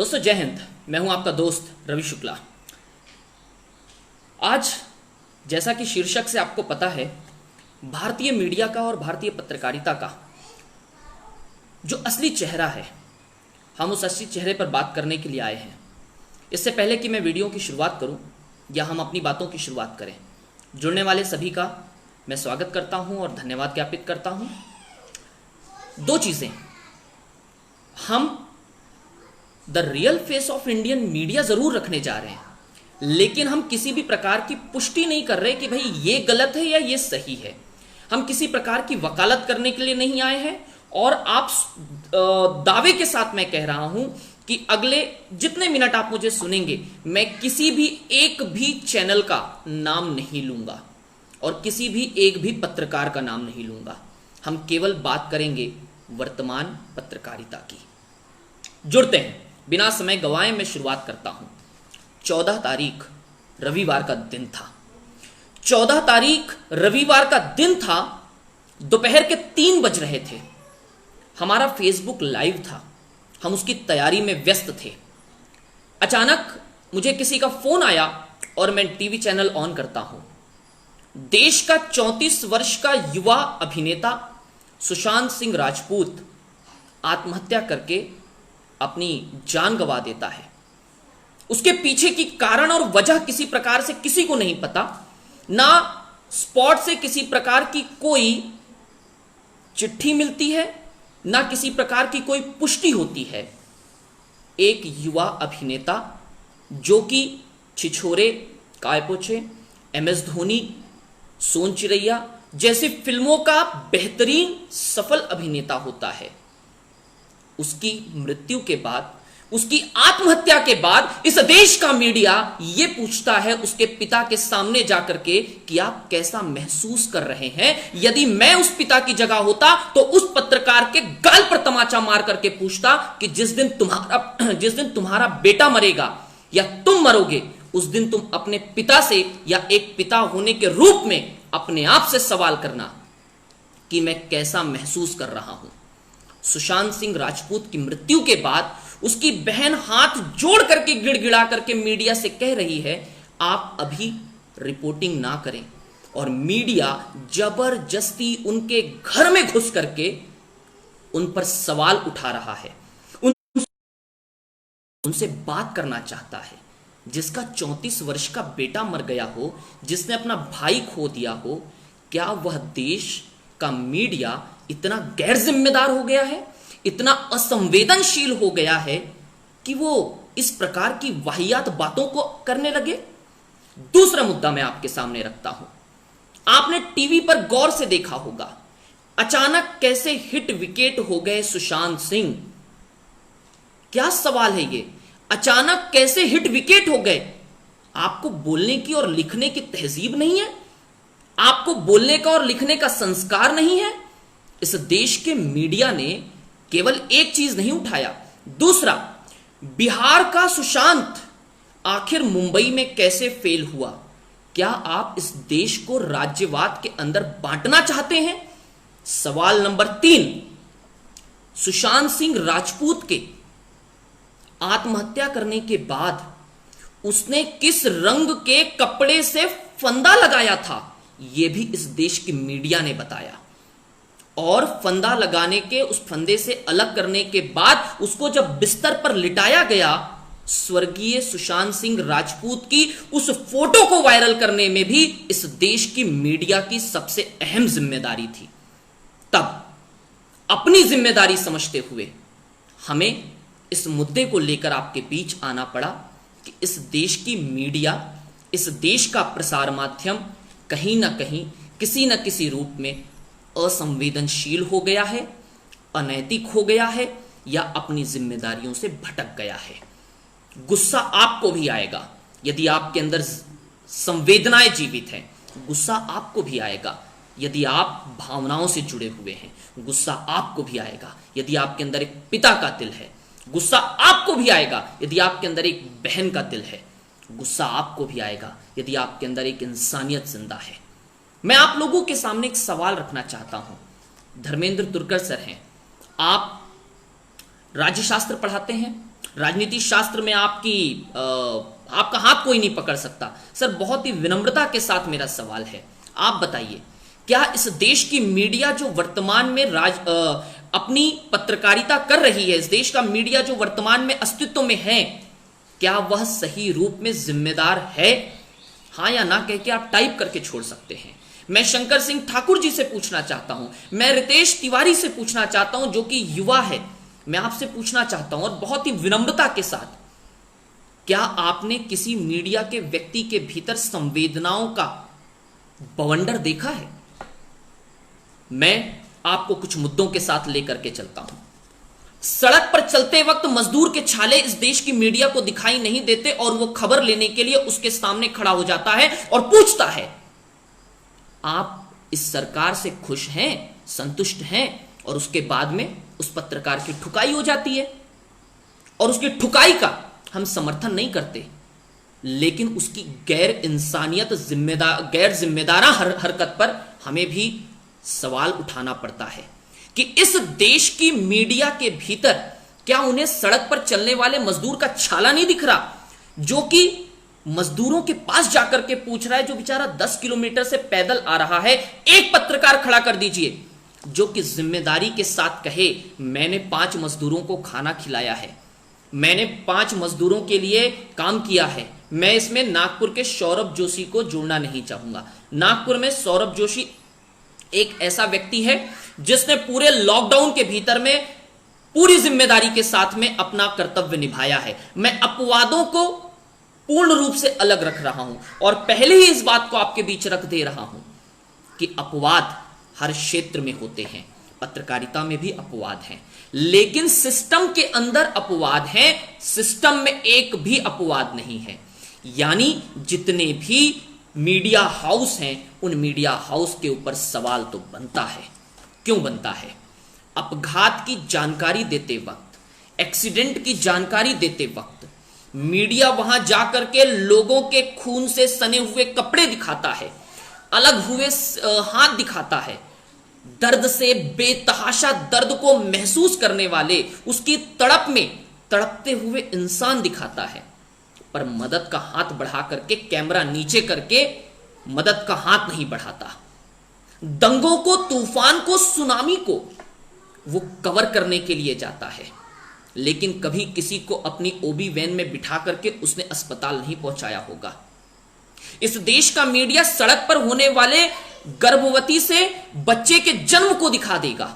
दोस्तों जय हिंद। मैं हूं आपका दोस्त रवि शुक्ला। आज जैसा कि शीर्षक से आपको पता है, भारतीय मीडिया का और भारतीय पत्रकारिता का जो असली चेहरा है, हम उस असली चेहरे पर बात करने के लिए आए हैं। इससे पहले कि मैं वीडियो की शुरुआत करूं या हम अपनी बातों की शुरुआत करें, जुड़ने वाले सभी का मैं स्वागत करता हूं और धन्यवाद ज्ञापित करता हूं। दो चीज़ें, हम the real face of Indian media जरूर रखने जा रहे हैं, लेकिन हम किसी भी प्रकार की पुष्टि नहीं कर रहे कि भाई ये गलत है या ये सही है। हम किसी प्रकार की वकालत करने के लिए नहीं आए हैं। और आप दावे के साथ मैं कह रहा हूं कि अगले जितने मिनट आप मुझे सुनेंगे, मैं किसी भी एक भी चैनल का नाम नहीं लूंगा और किसी भी एक भी पत्रकार का नाम नहीं लूंगा। हम केवल बात करेंगे वर्तमान पत्रकारिता की। जुड़ते हैं, बिना समय गवाए मैं शुरुआत करता हूं। 14 तारीख रविवार का दिन था। 14 तारीख रविवार का दिन था। दोपहर के 3 बज रहे थे। हमारा फेसबुक लाइव था, हम उसकी तैयारी में व्यस्त थे। अचानक मुझे किसी का फोन आया और मैं टीवी चैनल ऑन करता हूं। देश का 34 वर्ष का युवा अभिनेता सुशांत सिंह राजपूत आत्महत्या करके अपनी जान गंवा देता है। उसके पीछे की कारण और वजह किसी प्रकार से किसी को नहीं पता। ना स्पॉट से किसी प्रकार की कोई चिट्ठी मिलती है, ना किसी प्रकार की कोई पुष्टि होती है। एक युवा अभिनेता जो कि छिछोरे, काय पोछे, MS धोनी, सोन चिरैया जैसी फिल्मों का बेहतरीन सफल अभिनेता होता है, उसकी मृत्यु के बाद, उसकी आत्महत्या के बाद इस देश का मीडिया यह पूछता है उसके पिता के सामने जाकर के कि आप कैसा महसूस कर रहे हैं। यदि मैं उस पिता की जगह होता तो उस पत्रकार के गाल पर तमाचा मार करके पूछता कि जिस दिन तुम्हारा बेटा मरेगा या तुम मरोगे, उस दिन तुम अपने पिता से या एक पिता होने के रूप में अपने आप से सवाल करना कि मैं कैसा महसूस कर रहा हूं। सुशांत सिंह राजपूत की मृत्यु के बाद उसकी बहन हाथ जोड़ करके गिड़गिड़ा करके मीडिया से कह रही है आप अभी रिपोर्टिंग ना करें, और मीडिया जबरदस्ती उनके घर में घुस करके उन पर सवाल उठा रहा है, उनसे बात करना चाहता है। जिसका 34 वर्ष का बेटा मर गया हो, जिसने अपना भाई खो दिया हो, क्या वह देश का मीडिया इतना गैर जिम्मेदार हो गया है, इतना असंवेदनशील हो गया है कि वो इस प्रकार की वाहियात बातों को करने लगे? दूसरा मुद्दा मैं आपके सामने रखता हूं। आपने टीवी पर गौर से देखा होगा, अचानक कैसे हिट विकेट हो गए सुशांत सिंह। क्या सवाल है ये, अचानक कैसे हिट विकेट हो गए? आपको बोलने की और लिखने की तहजीब नहीं है? आपको बोलने का और लिखने का संस्कार नहीं है? इस देश के मीडिया ने केवल एक चीज नहीं उठाया। दूसरा, बिहार का सुशांत आखिर मुंबई में कैसे फेल हुआ? क्या आप इस देश को राज्यवाद के अंदर बांटना चाहते हैं? सवाल नंबर 3, सुशांत सिंह राजपूत के आत्महत्या करने के बाद उसने किस रंग के कपड़े से फंदा लगाया था, यह भी इस देश की मीडिया ने बताया। और फंदा लगाने के, उस फंदे से अलग करने के बाद उसको जब बिस्तर पर लिटाया गया, स्वर्गीय सुशांत सिंह राजपूत की उस फोटो को वायरल करने में भी इस देश की मीडिया की सबसे अहम जिम्मेदारी थी। तब अपनी जिम्मेदारी समझते हुए हमें इस मुद्दे को लेकर आपके बीच आना पड़ा कि इस देश की मीडिया, इस देश का प्रसार माध्यम कहीं ना कहीं, किसी न किसी रूप में असंवेदनशील हो गया है, अनैतिक हो गया है या अपनी जिम्मेदारियों से भटक गया है। गुस्सा आपको भी आएगा यदि आपके अंदर संवेदनाएं जीवित हैं। गुस्सा आपको भी आएगा यदि आप भावनाओं से जुड़े हुए हैं। गुस्सा आपको भी आएगा यदि आपके अंदर एक पिता का दिल है। गुस्सा आपको भी आएगा यदि आपके अंदर एक बहन का दिल है। गुस्सा आपको भी आएगा यदि आपके अंदर एक इंसानियत जिंदा है। मैं आप लोगों के सामने एक सवाल रखना चाहता हूं। धर्मेंद्र तुरकर सर हैं, आप राज्यशास्त्र पढ़ाते हैं, राजनीति शास्त्र में आपका हाथ कोई नहीं पकड़ सकता। सर, बहुत ही विनम्रता के साथ मेरा सवाल है, आप बताइए, क्या इस देश की मीडिया जो वर्तमान में अपनी पत्रकारिता कर रही है, इस देश का मीडिया जो वर्तमान में अस्तित्व में है, क्या वह सही रूप में जिम्मेदार है? हाँ या ना कह के आप टाइप करके छोड़ सकते हैं। मैं शंकर सिंह ठाकुर जी से पूछना चाहता हूं, मैं रितेश तिवारी से पूछना चाहता हूं जो कि युवा है, मैं आपसे पूछना चाहता हूं और बहुत ही विनम्रता के साथ, क्या आपने किसी मीडिया के व्यक्ति के भीतर संवेदनाओं का बवंडर देखा है? मैं आपको कुछ मुद्दों के साथ लेकर के चलता हूं। सड़क पर चलते वक्त मजदूर के छाले इस देश की मीडिया को दिखाई नहीं देते और वो खबर लेने के लिए उसके सामने खड़ा हो जाता है और पूछता है, आप इस सरकार से खुश हैं, संतुष्ट हैं? और उसके बाद में उस पत्रकार की ठुकाई हो जाती है और उसकी ठुकाई का हम समर्थन नहीं करते, लेकिन उसकी गैर इंसानियत, गैर जिम्मेदारा हरकत पर हमें भी सवाल उठाना पड़ता है कि इस देश की मीडिया के भीतर क्या उन्हें सड़क पर चलने वाले मजदूर का छाला नहीं दिख रहा, जो कि मजदूरों के पास जाकर के पूछ रहा है, जो बेचारा 10 किलोमीटर से पैदल आ रहा है। एक पत्रकार खड़ा कर दीजिए जो कि जिम्मेदारी के साथ कहे, मैंने 5 मजदूरों को खाना खिलाया है, मैंने 5 मजदूरों के लिए काम किया है। मैं इसमें नागपुर के सौरभ जोशी को जोड़ना नहीं चाहूंगा। नागपुर में सौरभ जोशी एक ऐसा व्यक्ति है जिसने पूरे लॉकडाउन के भीतर में पूरी जिम्मेदारी के साथ में अपना कर्तव्य निभाया है। मैं अपवादों को पूर्ण रूप से अलग रख रहा हूं और पहले ही इस बात को आपके बीच रख दे रहा हूं कि अपवाद हर क्षेत्र में होते हैं, पत्रकारिता में भी अपवाद हैं, लेकिन सिस्टम के अंदर अपवाद हैं, सिस्टम में एक भी अपवाद नहीं है। यानी जितने भी मीडिया हाउस हैं, उन मीडिया हाउस के ऊपर सवाल तो बनता है। क्यों बनता है? अपघात की जानकारी देते वक्त, एक्सीडेंट की जानकारी देते वक्त मीडिया वहां जाकर के लोगों के खून से सने हुए कपड़े दिखाता है, अलग हुए हाथ दिखाता है, दर्द से बेतहाशा दर्द को महसूस करने वाले, उसकी तड़प में तड़पते हुए इंसान दिखाता है, पर मदद का हाथ बढ़ा करके, कैमरा नीचे करके मदद का हाथ नहीं बढ़ाता। दंगों को, तूफान को, सुनामी को वो कवर करने के लिए जाता है, लेकिन कभी किसी को अपनी ओबी वैन में बिठा करके उसने अस्पताल नहीं पहुंचाया होगा। इस देश का मीडिया सड़क पर होने वाले गर्भवती से बच्चे के जन्म को दिखा देगा,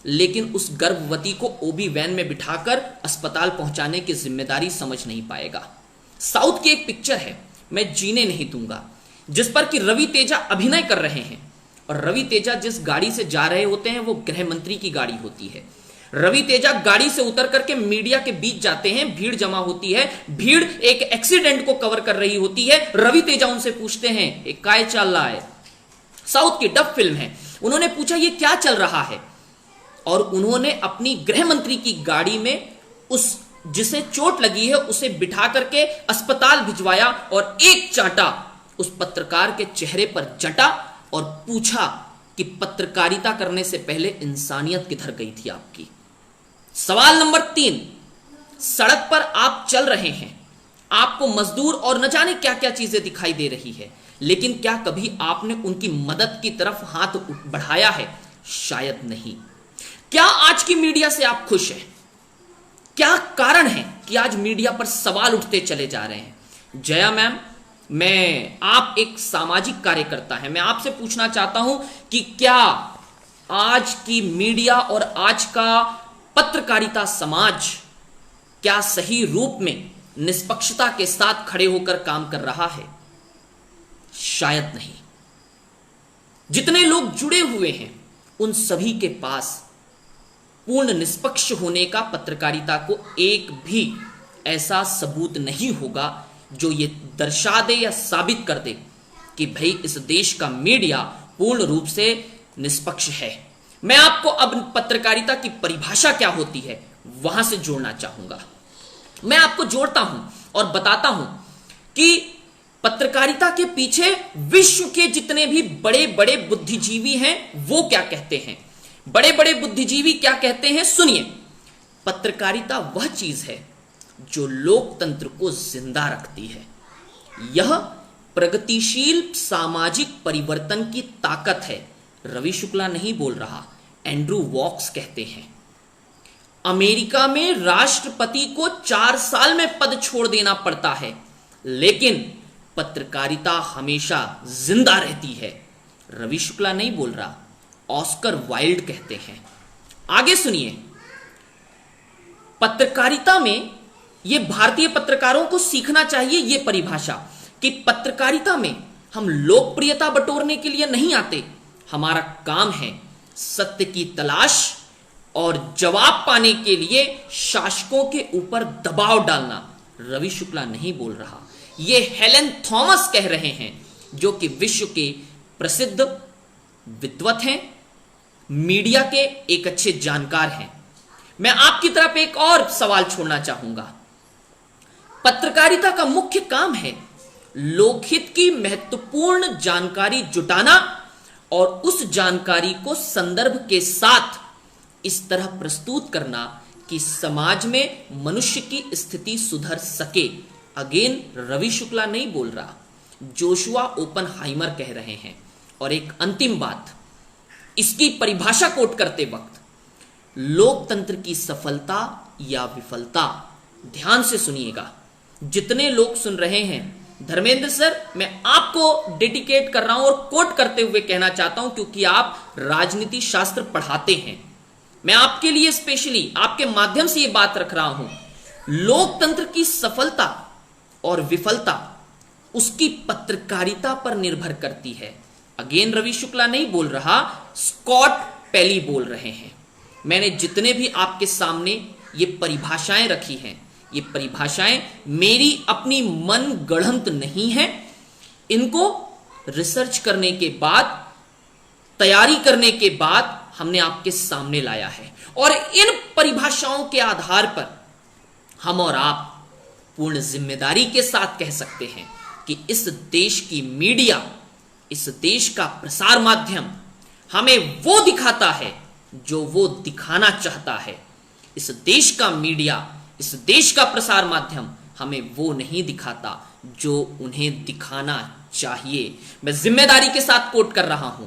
लेकिन उस गर्भवती को ओबी वैन में बिठाकर अस्पताल पहुंचाने की जिम्मेदारी समझ नहीं पाएगा। साउथ की एक पिक्चर है, मैं जीने नहीं दूंगा, जिस पर कि रवि तेजा अभिनय कर रहे हैं, और रवि तेजा जिस गाड़ी से जा रहे होते हैं वो गृह मंत्री की गाड़ी होती है। रवि तेजा गाड़ी से उतर करके मीडिया के बीच जाते हैं, भीड़ जमा होती है, भीड़ एक एक्सीडेंट को कवर कर रही होती है। रवि तेजा उनसे पूछते हैं, एक काय चल रहा है, साउथ की डब फिल्म है, उन्होंने पूछा ये क्या चल रहा है, और उन्होंने अपनी गृह मंत्री की गाड़ी में उस जिसे चोट लगी है उसे बिठा करके अस्पताल भिजवाया और एक चांटा उस पत्रकार के चेहरे पर जटा और पूछा कि पत्रकारिता करने से पहले इंसानियत किधर गई थी आपकी। सवाल नंबर 3, सड़क पर आप चल रहे हैं, आपको मजदूर और न जाने क्या क्या चीजें दिखाई दे रही है, लेकिन क्या कभी आपने उनकी मदद की तरफ हाथ बढ़ाया है? शायद नहीं। क्या आज की मीडिया से आप खुश हैं? क्या कारण है कि आज मीडिया पर सवाल उठते चले जा रहे हैं? जया मैम, आप एक सामाजिक कार्यकर्ता हैं, मैं आपसे पूछना चाहता हूं कि क्या आज की मीडिया और आज का पत्रकारिता समाज क्या सही रूप में निष्पक्षता के साथ खड़े होकर काम कर रहा है? शायद नहीं। जितने लोग जुड़े हुए हैं उन सभी के पास पूर्ण निष्पक्ष होने का, पत्रकारिता को एक भी ऐसा सबूत नहीं होगा जो ये दर्शा दे या साबित कर दे कि भाई इस देश का मीडिया पूर्ण रूप से निष्पक्ष है। मैं आपको अब पत्रकारिता की परिभाषा क्या होती है वहां से जोड़ना चाहूंगा। मैं आपको जोड़ता हूं और बताता हूं कि पत्रकारिता के पीछे विश्व के जितने भी बड़े बड़े बुद्धिजीवी हैं वो क्या कहते हैं। बड़े बड़े बुद्धिजीवी क्या कहते हैं, सुनिए। पत्रकारिता वह चीज है जो लोकतंत्र को जिंदा रखती है। यह प्रगतिशील सामाजिक परिवर्तन की ताकत है। रवि शुक्ला नहीं बोल रहा, एंड्रू वॉक्स कहते हैं। अमेरिका में राष्ट्रपति को 4 साल में पद छोड़ देना पड़ता है, लेकिन पत्रकारिता हमेशा जिंदा रहती है। रवि शुक्ला नहीं बोल रहा, ऑस्कर वाइल्ड कहते हैं। आगे सुनिए, पत्रकारिता में यह भारतीय पत्रकारों को सीखना चाहिए यह परिभाषा कि पत्रकारिता में हम लोकप्रियता बटोरने के लिए नहीं आते। हमारा काम है सत्य की तलाश और जवाब पाने के लिए शासकों के ऊपर दबाव डालना। रवि शुक्ला नहीं बोल रहा, यह हेलेन थॉमस कह रहे हैं, जो कि विश्व के प्रसिद्ध विद्वत हैं, मीडिया के एक अच्छे जानकार हैं। मैं आपकी तरफ एक और सवाल छोड़ना चाहूंगा। पत्रकारिता का मुख्य काम है लोकहित की महत्वपूर्ण जानकारी जुटाना और उस जानकारी को संदर्भ के साथ इस तरह प्रस्तुत करना कि समाज में मनुष्य की स्थिति सुधर सके। अगेन रवि शुक्ला नहीं बोल रहा, जोशुआ ओपनहाइमर कह रहे हैं। और एक अंतिम बात, इसकी परिभाषा कोट करते वक्त, लोकतंत्र की सफलता या विफलता, ध्यान से सुनिएगा, जितने लोग सुन रहे हैं, धर्मेंद्र सर मैं आपको डेडिकेट कर रहा हूं और कोट करते हुए कहना चाहता हूं, क्योंकि आप राजनीति शास्त्र पढ़ाते हैं। मैं आपके लिए स्पेशली आपके माध्यम से यह बात रख रहा हूं, लोकतंत्र की सफलता और विफलता उसकी पत्रकारिता पर निर्भर करती है। अगेन रवि शुक्ला नहीं बोल रहा, स्कॉट पेली बोल रहे हैं। मैंने जितने भी आपके सामने ये परिभाषाएं रखी हैं, ये परिभाषाएं मेरी अपनी मन गढ़ंत नहीं है। इनको रिसर्च करने के बाद, तैयारी करने के बाद हमने आपके सामने लाया है। और इन परिभाषाओं के आधार पर हम और आप पूर्ण जिम्मेदारी के साथ कह सकते हैं कि इस देश की मीडिया, इस देश का प्रसार माध्यम हमें वो दिखाता है जो वो दिखाना चाहता है। इस देश का मीडिया, इस देश का प्रसार माध्यम हमें वो नहीं दिखाता जो उन्हें दिखाना चाहिए। मैं जिम्मेदारी के साथ कोट कर रहा हूं,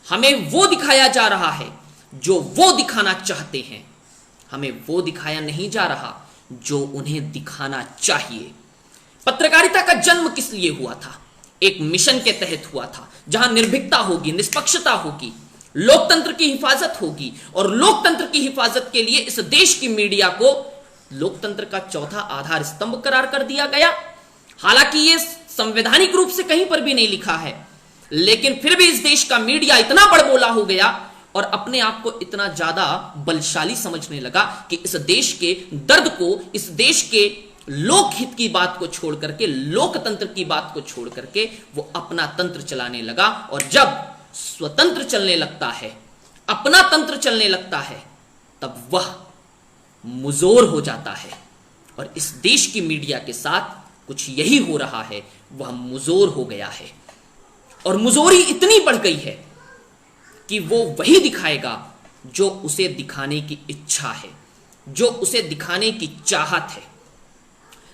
हमें वो दिखाया जा रहा है जो वो दिखाना चाहते हैं, हमें वो दिखाया नहीं जा रहा जो उन्हें दिखाना चाहिए। पत्रकारिता का जन्म किस लिए हुआ था? एक मिशन के तहत हुआ था, जहां निर्भीकता होगी, निष्पक्षता होगी, लोकतंत्र की हिफाजत होगी। और लोकतंत्र की हिफाजत के लिए इस देश की मीडिया को लोकतंत्र का चौथा आधार स्तंभ करार कर दिया गया। हालांकि यह संवैधानिक रूप से कहीं पर भी नहीं लिखा है, लेकिन फिर भी इस देश का मीडिया इतना बड़बोला हो गया और अपने आप को इतना ज्यादा बलशाली समझने लगा कि इस देश के दर्द को, इस देश के लोकहित की बात को छोड़ करके, लोकतंत्र की बात को छोड़ करके वो अपना तंत्र चलाने लगा। और जब स्वतंत्र चलने लगता है, अपना तंत्र चलने लगता है, तब वह मुजोर हो जाता है। और इस देश की मीडिया के साथ कुछ यही हो रहा है, वह मुजोर हो गया है। और मुजोरी इतनी बढ़ गई है कि वो वही दिखाएगा जो उसे दिखाने की इच्छा है, जो उसे दिखाने की चाहत है।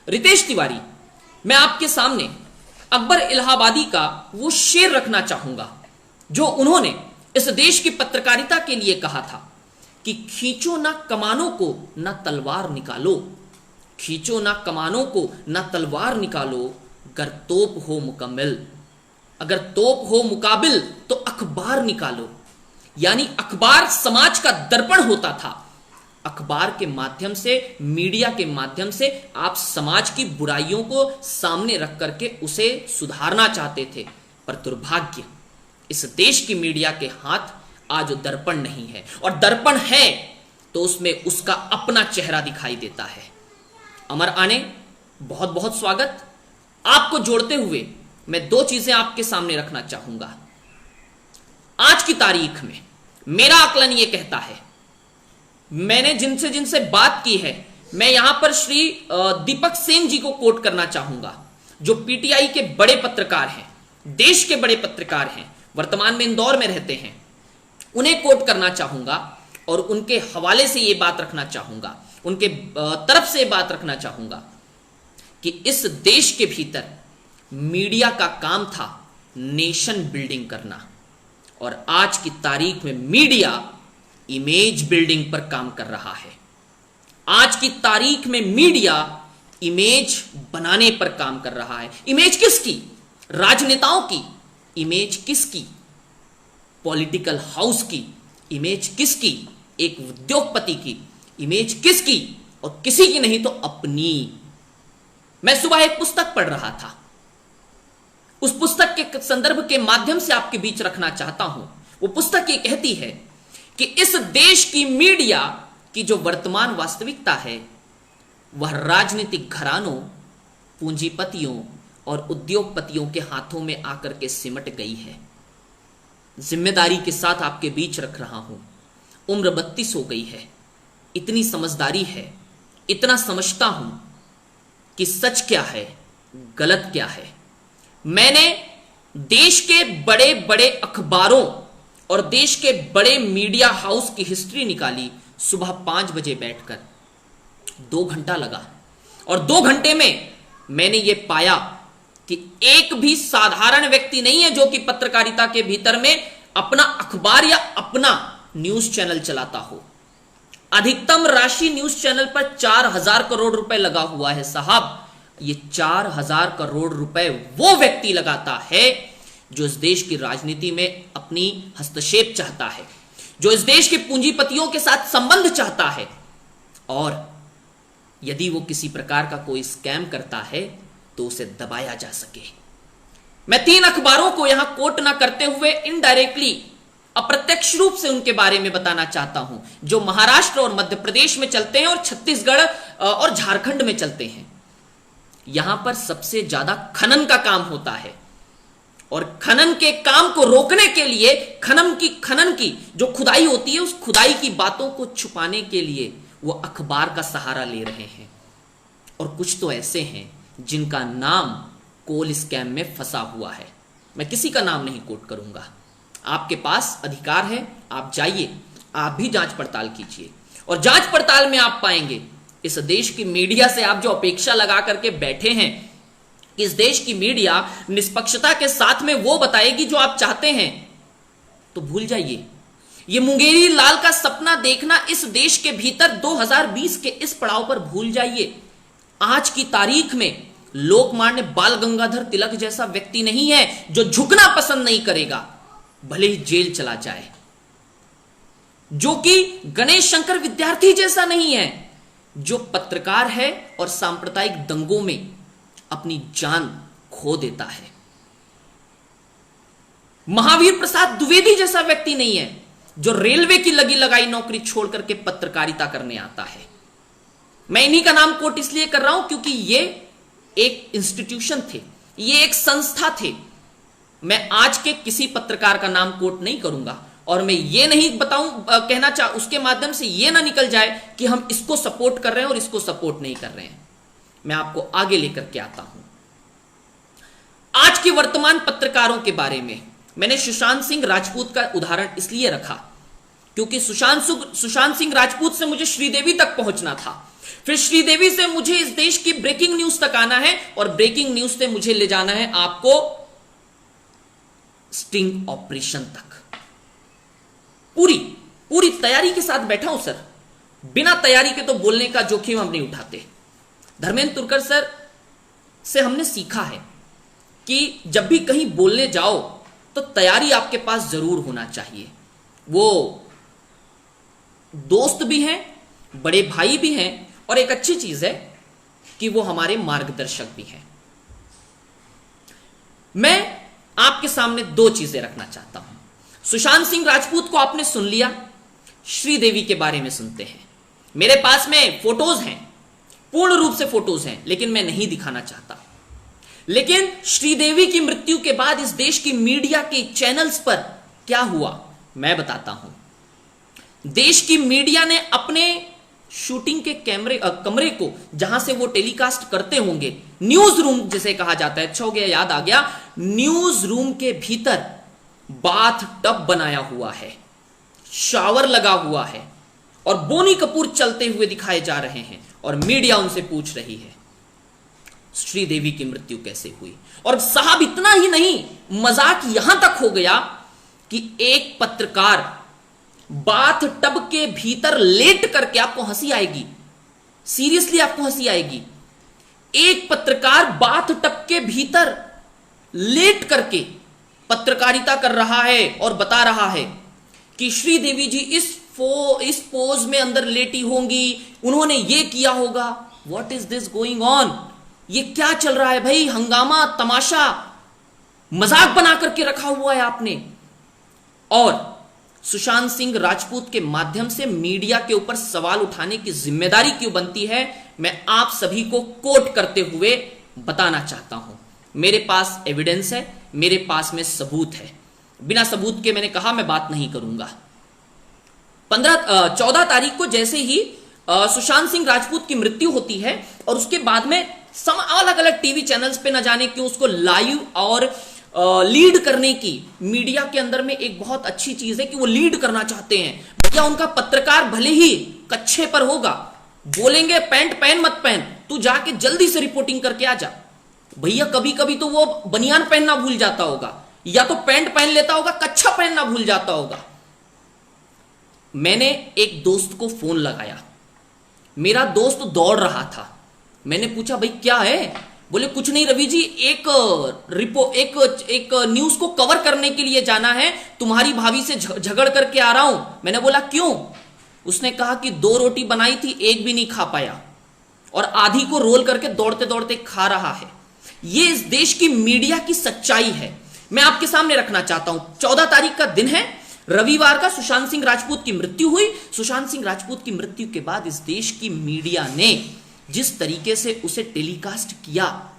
रितेश तिवारी, मैं आपके सामने अकबर इलाहाबादी का वो शेर रखना चाहूंगा जो उन्होंने इस देश की पत्रकारिता के लिए कहा था कि खींचो ना कमानों को ना तलवार निकालो, खींचो ना कमानों को ना तलवार निकालो, अगर तोप हो मुकम्मल, अगर तोप हो मुकाबिल तो अखबार निकालो। यानी अखबार समाज का दर्पण होता था। अखबार के माध्यम से, मीडिया के माध्यम से आप समाज की बुराइयों को सामने रख करके उसे सुधारना चाहते थे। पर दुर्भाग्य, इस देश की मीडिया के हाथ आज दर्पण नहीं है, और दर्पण है तो उसमें उसका अपना चेहरा दिखाई देता है। अमर आने, बहुत बहुत स्वागत। आपको जोड़ते हुए मैं दो चीजें आपके सामने रखना चाहूंगा। आज की तारीख में मेरा आकलन यह कहता है, मैंने जिनसे जिनसे बात की है, मैं यहां पर श्री दीपक सेन जी को कोट करना चाहूंगा, जो पीटीआई के बड़े पत्रकार हैं, देश के बड़े पत्रकार हैं, वर्तमान में इंदौर में रहते हैं। उन्हें कोट करना चाहूंगा और उनके हवाले से यह बात रखना चाहूंगा। उनके तरफ से बात रखना चाहूंगा कि इस देश के भीतर मीडिया का काम था नेशन बिल्डिंग करना, और आज की तारीख में मीडिया इमेज बिल्डिंग पर काम कर रहा है। आज की तारीख में मीडिया इमेज बनाने पर काम कर रहा है। इमेज किसकी? राजनेताओं की। इमेज किसकी? पॉलिटिकल हाउस की। इमेज किसकी? एक उद्योगपति की। इमेज किसकी? और किसी की नहीं तो अपनी। मैं सुबह एक पुस्तक पढ़ रहा था, उस पुस्तक के संदर्भ के माध्यम से आपके बीच रखना चाहता हूं। वो पुस्तक ये कहती है कि इस देश की मीडिया की जो वर्तमान वास्तविकता है वह राजनीतिक घरानों, पूंजीपतियों और उद्योगपतियों के हाथों में आकर के सिमट गई है। जिम्मेदारी के साथ आपके बीच रख रहा हूं। उम्र 32 हो गई है, इतनी समझदारी है, इतना समझता हूं कि सच क्या है, गलत क्या है। मैंने देश के बड़े बड़े अखबारों और देश के बड़े मीडिया हाउस की हिस्ट्री निकाली। सुबह 5 बजे बैठकर 2 घंटा लगा, और 2 घंटे में मैंने यह पाया कि एक भी साधारण व्यक्ति नहीं है जो कि पत्रकारिता के भीतर में अपना अखबार या अपना न्यूज चैनल चलाता हो। अधिकतम राशि न्यूज चैनल पर 4,000 करोड़ रुपए लगा हुआ है साहब। ये 4,000 करोड़ रुपए वो व्यक्ति लगाता है जो इस देश की राजनीति में अपनी हस्तक्षेप चाहता है, जो इस देश के पूंजीपतियों के साथ संबंध चाहता है, और यदि वो किसी प्रकार का कोई स्कैम करता है तो उसे दबाया जा सके। मैं 3 अखबारों को यहां कोट ना करते हुए इनडायरेक्टली, अप्रत्यक्ष रूप से उनके बारे में बताना चाहता हूं, जो महाराष्ट्र और मध्य प्रदेश में चलते हैं और छत्तीसगढ़ और झारखंड में चलते हैं। यहां पर सबसे ज्यादा खनन का काम होता है, और खनन के काम को रोकने के लिए खनन की जो खुदाई होती है, उस खुदाई की बातों को छुपाने के लिए वो अखबार का सहारा ले रहे हैं। और कुछ तो ऐसे हैं जिनका नाम कोल स्कैम में फंसा हुआ है। मैं किसी का नाम नहीं कोट करूंगा। आपके पास अधिकार है, आप जाइए, आप भी जांच पड़ताल कीजिए, और जांच पड़ताल में आप पाएंगे इस देश की मीडिया से आप जो अपेक्षा लगा करके बैठे हैं, इस देश की मीडिया निष्पक्षता के साथ में वो बताएगी जो आप चाहते हैं, तो भूल जाइए। ये मुंगेरी लाल का सपना देखना इस देश के भीतर 2020 के इस पड़ाव पर भूल जाइए। आज की तारीख में लोकमान्य बाल गंगाधर तिलक जैसा व्यक्ति नहीं है जो झुकना पसंद नहीं करेगा, भले ही जेल चला जाए। जो कि गणेश शंकर विद्यार्थी जैसा नहीं है जो पत्रकार है और सांप्रदायिक दंगों में अपनी जान खो देता है। महावीर प्रसाद द्विवेदी जैसा व्यक्ति नहीं है जो रेलवे की लगी लगाई नौकरी छोड़ करके पत्रकारिता करने आता है। मैं इन्हीं का नाम कोट इसलिए कर रहा हूं क्योंकि ये एक इंस्टीट्यूशन थे, ये एक संस्था थे। मैं आज के किसी पत्रकार का नाम कोट नहीं करूंगा, और मैं ये नहीं कहना चाह उसके माध्यम से ये ना निकल जाए कि हम इसको सपोर्ट कर रहे हैं और इसको सपोर्ट नहीं कर रहे हैं। मैं आपको आगे लेकर के आता हूं। आज के वर्तमान पत्रकारों के बारे में मैंने सुशांत सिंह राजपूत का उदाहरण इसलिए रखा क्योंकि सुशांत सिंह राजपूत से मुझे श्रीदेवी तक पहुंचना था, फिर श्रीदेवी से मुझे इस देश की ब्रेकिंग न्यूज तक आना है, और ब्रेकिंग न्यूज से मुझे ले जाना है आपको स्टिंग ऑपरेशन तक। पूरी तैयारी के साथ बैठा हूं सर। बिना तैयारी के तो बोलने का जोखिम हम नहीं उठाते। धर्मेंद्र तुरकर सर से हमने सीखा है कि जब भी कहीं बोलने जाओ तो तैयारी आपके पास जरूर होना चाहिए। वो दोस्त भी हैं, बड़े भाई भी हैं, और एक अच्छी चीज है कि वो हमारे मार्गदर्शक भी हैं। मैं आपके सामने 2 चीजें रखना चाहता हूं। सुशांत सिंह राजपूत को आपने सुन लिया, श्रीदेवी के बारे में सुनते हैं। मेरे पास में फोटोज हैं, पूर्ण रूप से फोटोज हैं, लेकिन मैं नहीं दिखाना चाहता। लेकिन श्रीदेवी की मृत्यु के बाद इस देश की मीडिया के चैनल्स पर क्या हुआ मैं बताता हूं। देश की मीडिया ने अपने शूटिंग के कमरे को जहां से वो टेलीकास्ट करते होंगे, न्यूज रूम जिसे कहा जाता है, अच्छा हो गया याद आ गया, न्यूज रूम के भीतर बाथ टब बनाया हुआ है, शावर लगा हुआ है, और बोनी कपूर चलते हुए दिखाए जा रहे हैं और मीडिया उनसे पूछ रही है श्रीदेवी की मृत्यु कैसे हुई। और साहब इतना ही नहीं, मजाक यहां तक हो गया कि एक पत्रकार बाथ टब के भीतर लेट करके, आपको हंसी आएगी, सीरियसली आपको हंसी आएगी, एक पत्रकार बाथ टब के भीतर लेट करके पत्रकारिता कर रहा है और बता रहा है कि श्रीदेवी जी इस पोज में अंदर लेटी होंगी, उन्होंने ये किया होगा। What is this going on? ये क्या चल रहा है भाई? हंगामा, तमाशा, मजाक बना करके रखा हुआ है आपने। और सुशांत सिंह राजपूत के माध्यम से मीडिया के ऊपर सवाल उठाने की जिम्मेदारी क्यों बनती है, मैं आप सभी को कोट करते हुए बताना चाहता हूं। मेरे पास एविडेंस है, मेरे पास में सबूत है, बिना सबूत के मैंने कहा मैं बात नहीं करूंगा। 14 तारीख को जैसे ही सुशांत सिंह राजपूत की मृत्यु होती है और उसके बाद में अलग अलग टीवी चैनल्स पे न जाने क्यों उसको लाइव और लीड करने की मीडिया के अंदर में एक बहुत अच्छी चीज है कि वो लीड करना चाहते हैं। भैया उनका पत्रकार भले ही कच्छे पर होगा, बोलेंगे पैंट पहन मत पहन, तू जाके जल्दी से रिपोर्टिंग करके आ जा। भैया कभी कभी तो वो बनियान पहनना भूल जाता होगा या तो पैंट पहन लेता होगा, कच्छा पहनना भूल जाता होगा। मैंने एक दोस्त को फोन लगाया, मेरा दोस्त दौड़ रहा था, मैंने पूछा भाई क्या है? बोले कुछ नहीं रवि जी, एक न्यूज को कवर करने के लिए जाना है, तुम्हारी भाभी से झगड़ करके आ रहा हूं। मैंने बोला क्यों? उसने कहा कि 2 रोटी बनाई थी, एक भी नहीं खा पाया और आधी को रोल करके दौड़ते दौड़ते खा रहा है। ये इस देश की मीडिया की सच्चाई है, मैं आपके सामने रखना चाहता हूं। 14 तारीख का दिन है, रविवार का सुशांत सिंह राजपूत की मृत्यु हुई। सुशांत सिंह राजपूत की मृत्यु के बाद इस देश की मीडिया ने जिस तरीके से उसे टेलीकास्ट किया,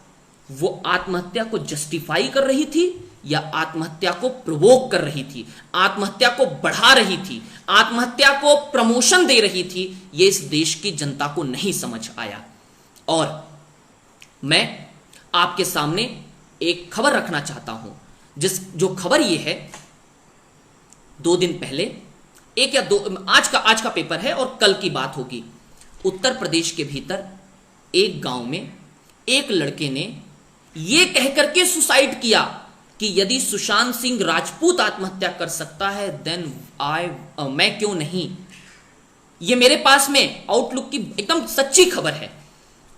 वो आत्महत्या को जस्टिफाई कर रही थी या आत्महत्या को प्रोवोक कर रही थी, आत्महत्या को बढ़ा रही थी, आत्महत्या को प्रमोशन दे रही थी, ये इस देश की जनता को नहीं समझ आया। और मैं आपके सामने एक खबर रखना चाहता हूं, जो खबर ये है, 2 दिन पहले एक या 2, आज का पेपर है और कल की बात होगी। उत्तर प्रदेश के भीतर एक गांव में एक लड़के ने यह कहकर के सुसाइड किया कि यदि सुशांत सिंह राजपूत आत्महत्या कर सकता है देन मैं क्यों नहीं। यह मेरे पास में आउटलुक की एकदम सच्ची खबर है।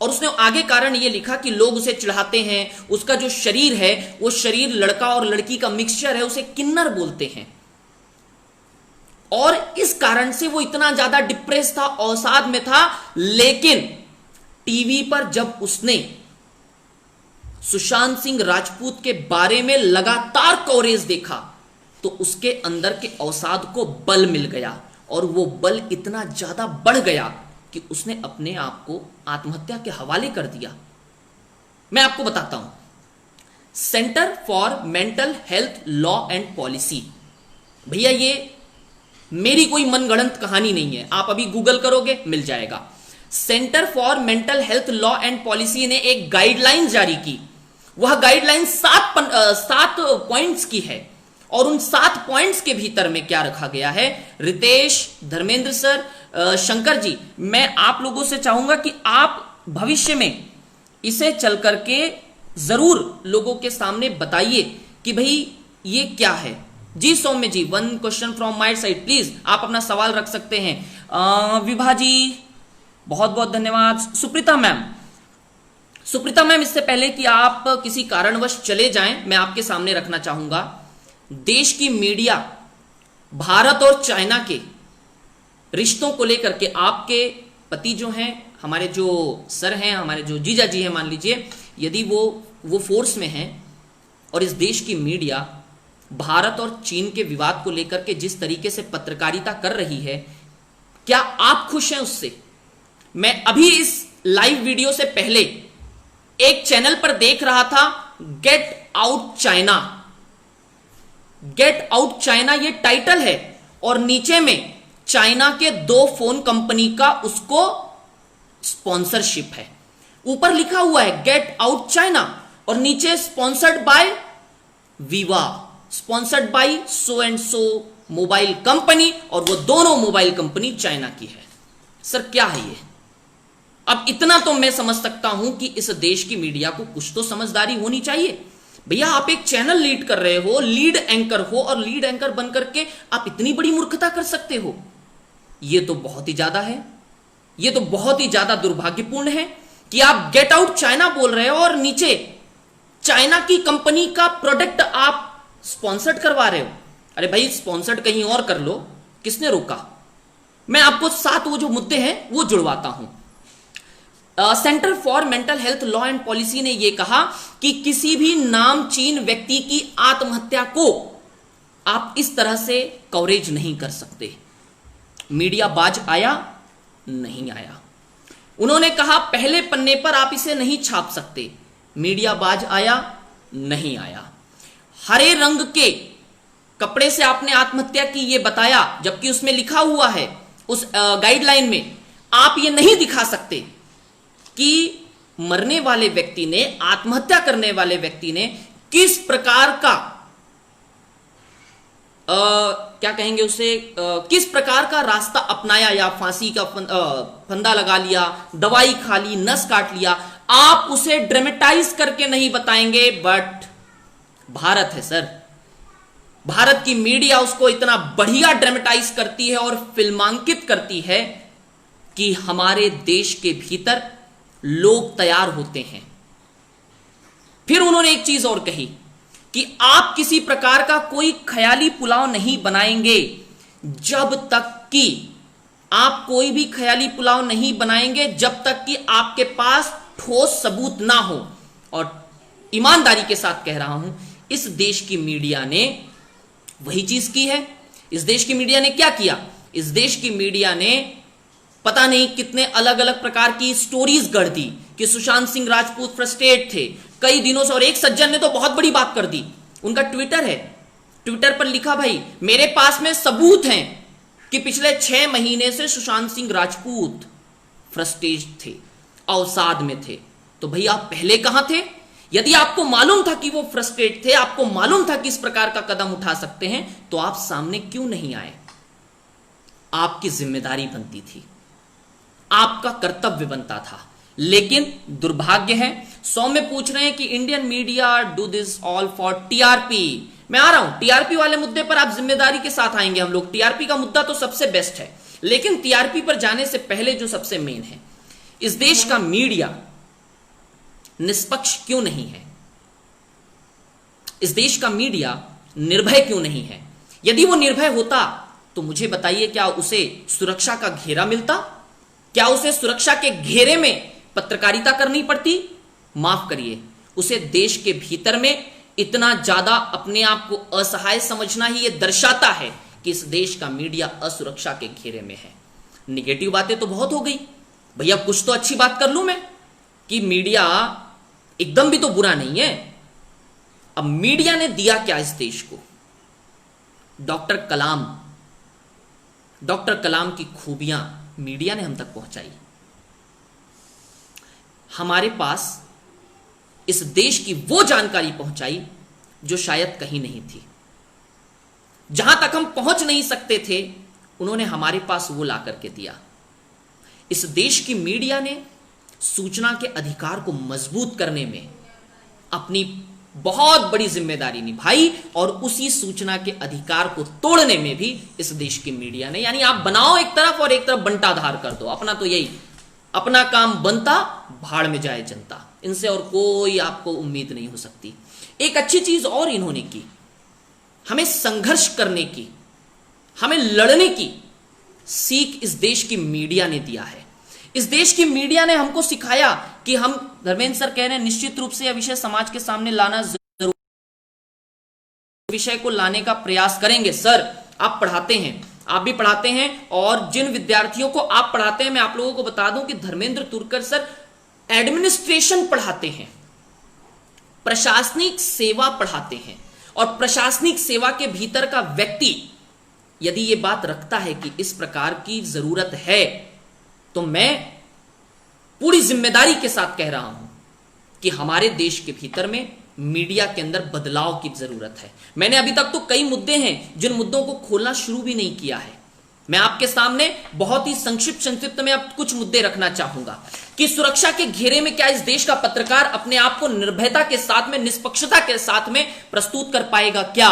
और उसने आगे कारण यह लिखा कि लोग उसे चिढ़ाते हैं, उसका जो शरीर है वो शरीर लड़का और लड़की का मिक्सचर है, उसे किन्नर बोलते हैं और इस कारण से वो इतना ज्यादा डिप्रेस था, अवसाद में था। लेकिन टीवी पर जब उसने सुशांत सिंह राजपूत के बारे में लगातार कवरेज देखा तो उसके अंदर के अवसाद को बल मिल गया और वो बल इतना ज्यादा बढ़ गया कि उसने अपने आप को आत्महत्या के हवाले कर दिया। मैं आपको बताता हूं, centre for mental health law and policy, भैया ये मेरी कोई मनगढ़ंत कहानी नहीं है, आप अभी गूगल करोगे मिल जाएगा। Centre for mental health law and policy ने एक गाइडलाइन जारी की। वह गाइडलाइन 7 पॉइंट्स की है और उन 7 पॉइंट्स के भीतर में क्या रखा गया है, रितेश, धर्मेंद्र सर, शंकर जी, मैं आप लोगों से चाहूंगा कि आप भविष्य में इसे चल करके जरूर लोगों के सामने बताइए कि भाई ये क्या है। जी सौम्य जी, 1 question from my side, please आप अपना सवाल रख सकते हैं। विभा जी बहुत बहुत धन्यवाद। सुप्रीता मैम, इससे पहले कि आप किसी कारणवश चले जाएं, मैं आपके सामने रखना चाहूंगा, देश की मीडिया भारत और चाइना के रिश्तों को लेकर के, आपके पति जो हैं, हमारे जो सर हैं, हमारे जो जीजा जी हैं मान लीजिए, यदि वो फोर्स में हैं और इस देश की मीडिया भारत और चीन के विवाद को लेकर के जिस तरीके से पत्रकारिता कर रही है, क्या आप खुश हैं उससे? मैं अभी इस लाइव वीडियो से पहले एक चैनल पर देख रहा था, get out China, get out China ये टाइटल है और नीचे में चाइना के 2 फोन कंपनी का उसको स्पॉन्सरशिप है। ऊपर लिखा हुआ है गेट आउट चाइना और नीचे स्पॉन्सर्ड बाय विवा, sponsored by so and so mobile company, और वो दोनों मोबाइल कंपनी चाइना की है। सर क्या है ये? अब इतना तो मैं समझ सकता हूं कि इस देश की मीडिया को कुछ तो समझदारी होनी चाहिए। भैया आप एक चैनल लीड कर रहे हो, लीड एंकर हो, और लीड एंकर बनकर के आप इतनी बड़ी मूर्खता कर सकते हो? ये तो बहुत ही ज्यादा है, ये तो बहुत ही ज्यादा दुर्भाग्यपूर्ण है कि आप गेट आउट चाइना बोल रहे हो और नीचे चाइना की कंपनी का प्रोडक्ट आप स्पॉन्सर्ड करवा रहे हो। अरे भाई स्पॉन्सर्ड कहीं और कर लो, किसने रोका? मैं आपको साथ वो जो मुद्दे हैं वो जुड़वाता हूं। Centre for mental health law and policy ने यह कहा कि किसी भी नामचीन व्यक्ति की आत्महत्या को आप इस तरह से कवरेज नहीं कर सकते। मीडिया बाज आया? नहीं आया। उन्होंने कहा पहले पन्ने पर आप इसे नहीं छाप सकते। मीडिया बाज आया? नहीं आया। हरे रंग के कपड़े से आपने आत्महत्या की ये बताया, जबकि उसमें लिखा हुआ है, उस गाइडलाइन में आप ये नहीं दिखा सकते कि मरने वाले व्यक्ति ने, आत्महत्या करने वाले व्यक्ति ने किस प्रकार का क्या कहेंगे उसे, किस प्रकार का रास्ता अपनाया, या फांसी का फंदा लगा लिया, दवाई खा ली, नस काट लिया। आप उसे ड्रामेटाइज करके नहीं बताएंगे। बट भारत है सर, भारत की मीडिया उसको इतना बढ़िया ड्रामेटाइज करती है और फिल्मांकित करती है कि हमारे देश के भीतर लोग तैयार होते हैं। फिर उन्होंने एक चीज और कही कि आप किसी प्रकार का कोई ख्याली पुलाव नहीं बनाएंगे जब तक कि आप कोई भी ख्याली पुलाव नहीं बनाएंगे जब तक कि आपके पास ठोस सबूत ना हो। और ईमानदारी के साथ कह रहा हूं, इस देश की मीडिया ने वही चीज की है। इस देश की मीडिया ने क्या किया? इस देश की मीडिया ने पता नहीं कितने अलग अलग प्रकार की स्टोरीज गढ़ दी कि सुशांत सिंह राजपूत फ्रस्ट्रेट थे कई दिनों से। और एक सज्जन ने तो बहुत बड़ी बात कर दी, उनका ट्विटर है, ट्विटर पर लिखा भाई मेरे पास में सबूत हैं कि पिछले 6 महीने से सुशांत सिंह राजपूत फ्रस्ट्रेट थे, अवसाद में थे। तो भाई आप पहले कहां थे? यदि आपको मालूम था कि वो फ्रस्ट्रेट थे, आपको मालूम था कि इस प्रकार का कदम उठा सकते हैं, तो आप सामने क्यों नहीं आए? आपकी जिम्मेदारी बनती थी, आपका कर्तव्य बनता था। लेकिन दुर्भाग्य है, सौम्य पूछ रहे हैं कि Indian media do this all for TRP. मैं आ रहा हूं, टीआरपी वाले मुद्दे पर आप जिम्मेदारी के साथ आएंगे हम लोग। टीआरपी का मुद्दा तो सबसे बेस्ट है, लेकिन टीआरपी पर जाने से पहले जो सबसे मेन है, इस देश का मीडिया निष्पक्ष क्यों नहीं है? इस देश का मीडिया निर्भय क्यों नहीं है? यदि वो निर्भय होता तो मुझे बताइए, क्या उसे सुरक्षा का घेरा मिलता? क्या उसे सुरक्षा के घेरे में पत्रकारिता करनी पड़ती? माफ करिए, उसे देश के भीतर में इतना ज्यादा अपने आप को असहाय समझना ही यह दर्शाता है कि इस देश का मीडिया असुरक्षा के घेरे में है। निगेटिव बातें तो बहुत हो गई भैया, कुछ तो अच्छी बात कर लूं मैं कि मीडिया एकदम भी तो बुरा नहीं है। अब मीडिया ने दिया क्या इस देश को? डॉक्टर कलाम की खूबियां मीडिया ने हम तक पहुंचाई। हमारे पास इस देश की वो जानकारी पहुंचाई जो शायद कहीं नहीं थी। जहां तक हम पहुंच नहीं सकते थे, उन्होंने हमारे पास वो ला करके दिया। इस देश की मीडिया ने सूचना के अधिकार को मजबूत करने में अपनी बहुत बड़ी जिम्मेदारी निभाई, और उसी सूचना के अधिकार को तोड़ने में भी इस देश की मीडिया ने, यानी आप बनाओ एक तरफ और एक तरफ बंटाधार कर दो। अपना तो यही, अपना काम बनता, भाड़ में जाए जनता। इनसे और कोई आपको उम्मीद नहीं हो सकती। एक अच्छी चीज और इन्होंने की, हमें संघर्ष करने की, हमें लड़ने की सीख इस देश की मीडिया ने दिया है। इस देश की मीडिया ने हमको सिखाया कि हम, धर्मेंद्र सर कह रहे हैं, निश्चित रूप से यह विषय समाज के सामने लाना जरूरी, विषय को लाने का प्रयास करेंगे। सर आप पढ़ाते हैं, आप भी पढ़ाते हैं, और जिन विद्यार्थियों को आप पढ़ाते हैं, मैं आप लोगों को बता दूं कि धर्मेंद्र तुरकर सर एडमिनिस्ट्रेशन पढ़ाते हैं, प्रशासनिक सेवा पढ़ाते हैं। और प्रशासनिक सेवा के भीतर का व्यक्ति यदि यह बात रखता है कि इस प्रकार की जरूरत है, तो मैं पूरी जिम्मेदारी के साथ कह रहा हूं कि हमारे देश के भीतर में मीडिया के अंदर बदलाव की जरूरत है। मैंने अभी तक तो कई मुद्दे हैं जिन मुद्दों को खोलना शुरू भी नहीं किया है। मैं आपके सामने बहुत ही संक्षिप्त में अब कुछ मुद्दे रखना चाहूंगा कि सुरक्षा के घेरे में क्या इस देश का पत्रकार अपने आप को निर्भयता के साथ में, निष्पक्षता के साथ में प्रस्तुत कर पाएगा क्या?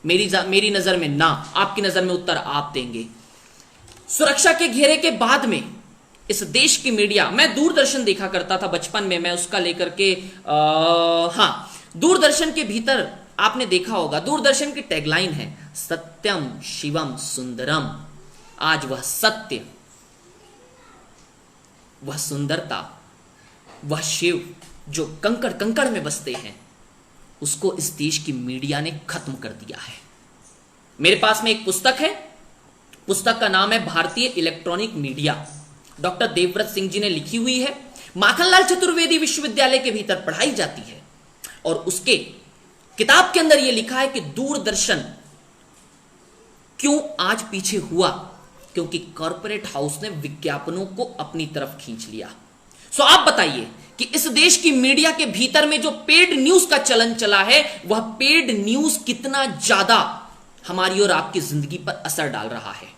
मेरी नजर में ना। आपकी नजर में उत्तर आप देंगे। सुरक्षा के घेरे के बाद में इस देश की मीडिया, मैं दूरदर्शन देखा करता था बचपन में, मैं उसका लेकर के दूरदर्शन के भीतर आपने देखा होगा, दूरदर्शन की टैगलाइन है सत्यम शिवम सुंदरम। आज वह सत्य, वह सुंदरता, वह शिव जो कंकड़ कंकड़ में बसते हैं, उसको इस देश की मीडिया ने खत्म कर दिया है। मेरे पास में एक पुस्तक है, पुस्तक का नाम है भारतीय electronic media, doctor Devvrat Singh ji ने लिखी हुई है। माखनलाल चतुर्वेदी विश्वविद्यालय के भीतर पढ़ाई जाती है और उसके किताब के अंदर यह लिखा है कि दूरदर्शन क्यों आज पीछे हुआ, क्योंकि कॉर्पोरेट हाउस ने विज्ञापनों को अपनी तरफ खींच लिया। सो आप बताइए कि इस देश की मीडिया के भीतर में जो पेड न्यूज का चलन चला है, वह पेड न्यूज कितना ज्यादा हमारी और आपकी जिंदगी पर असर डाल रहा है।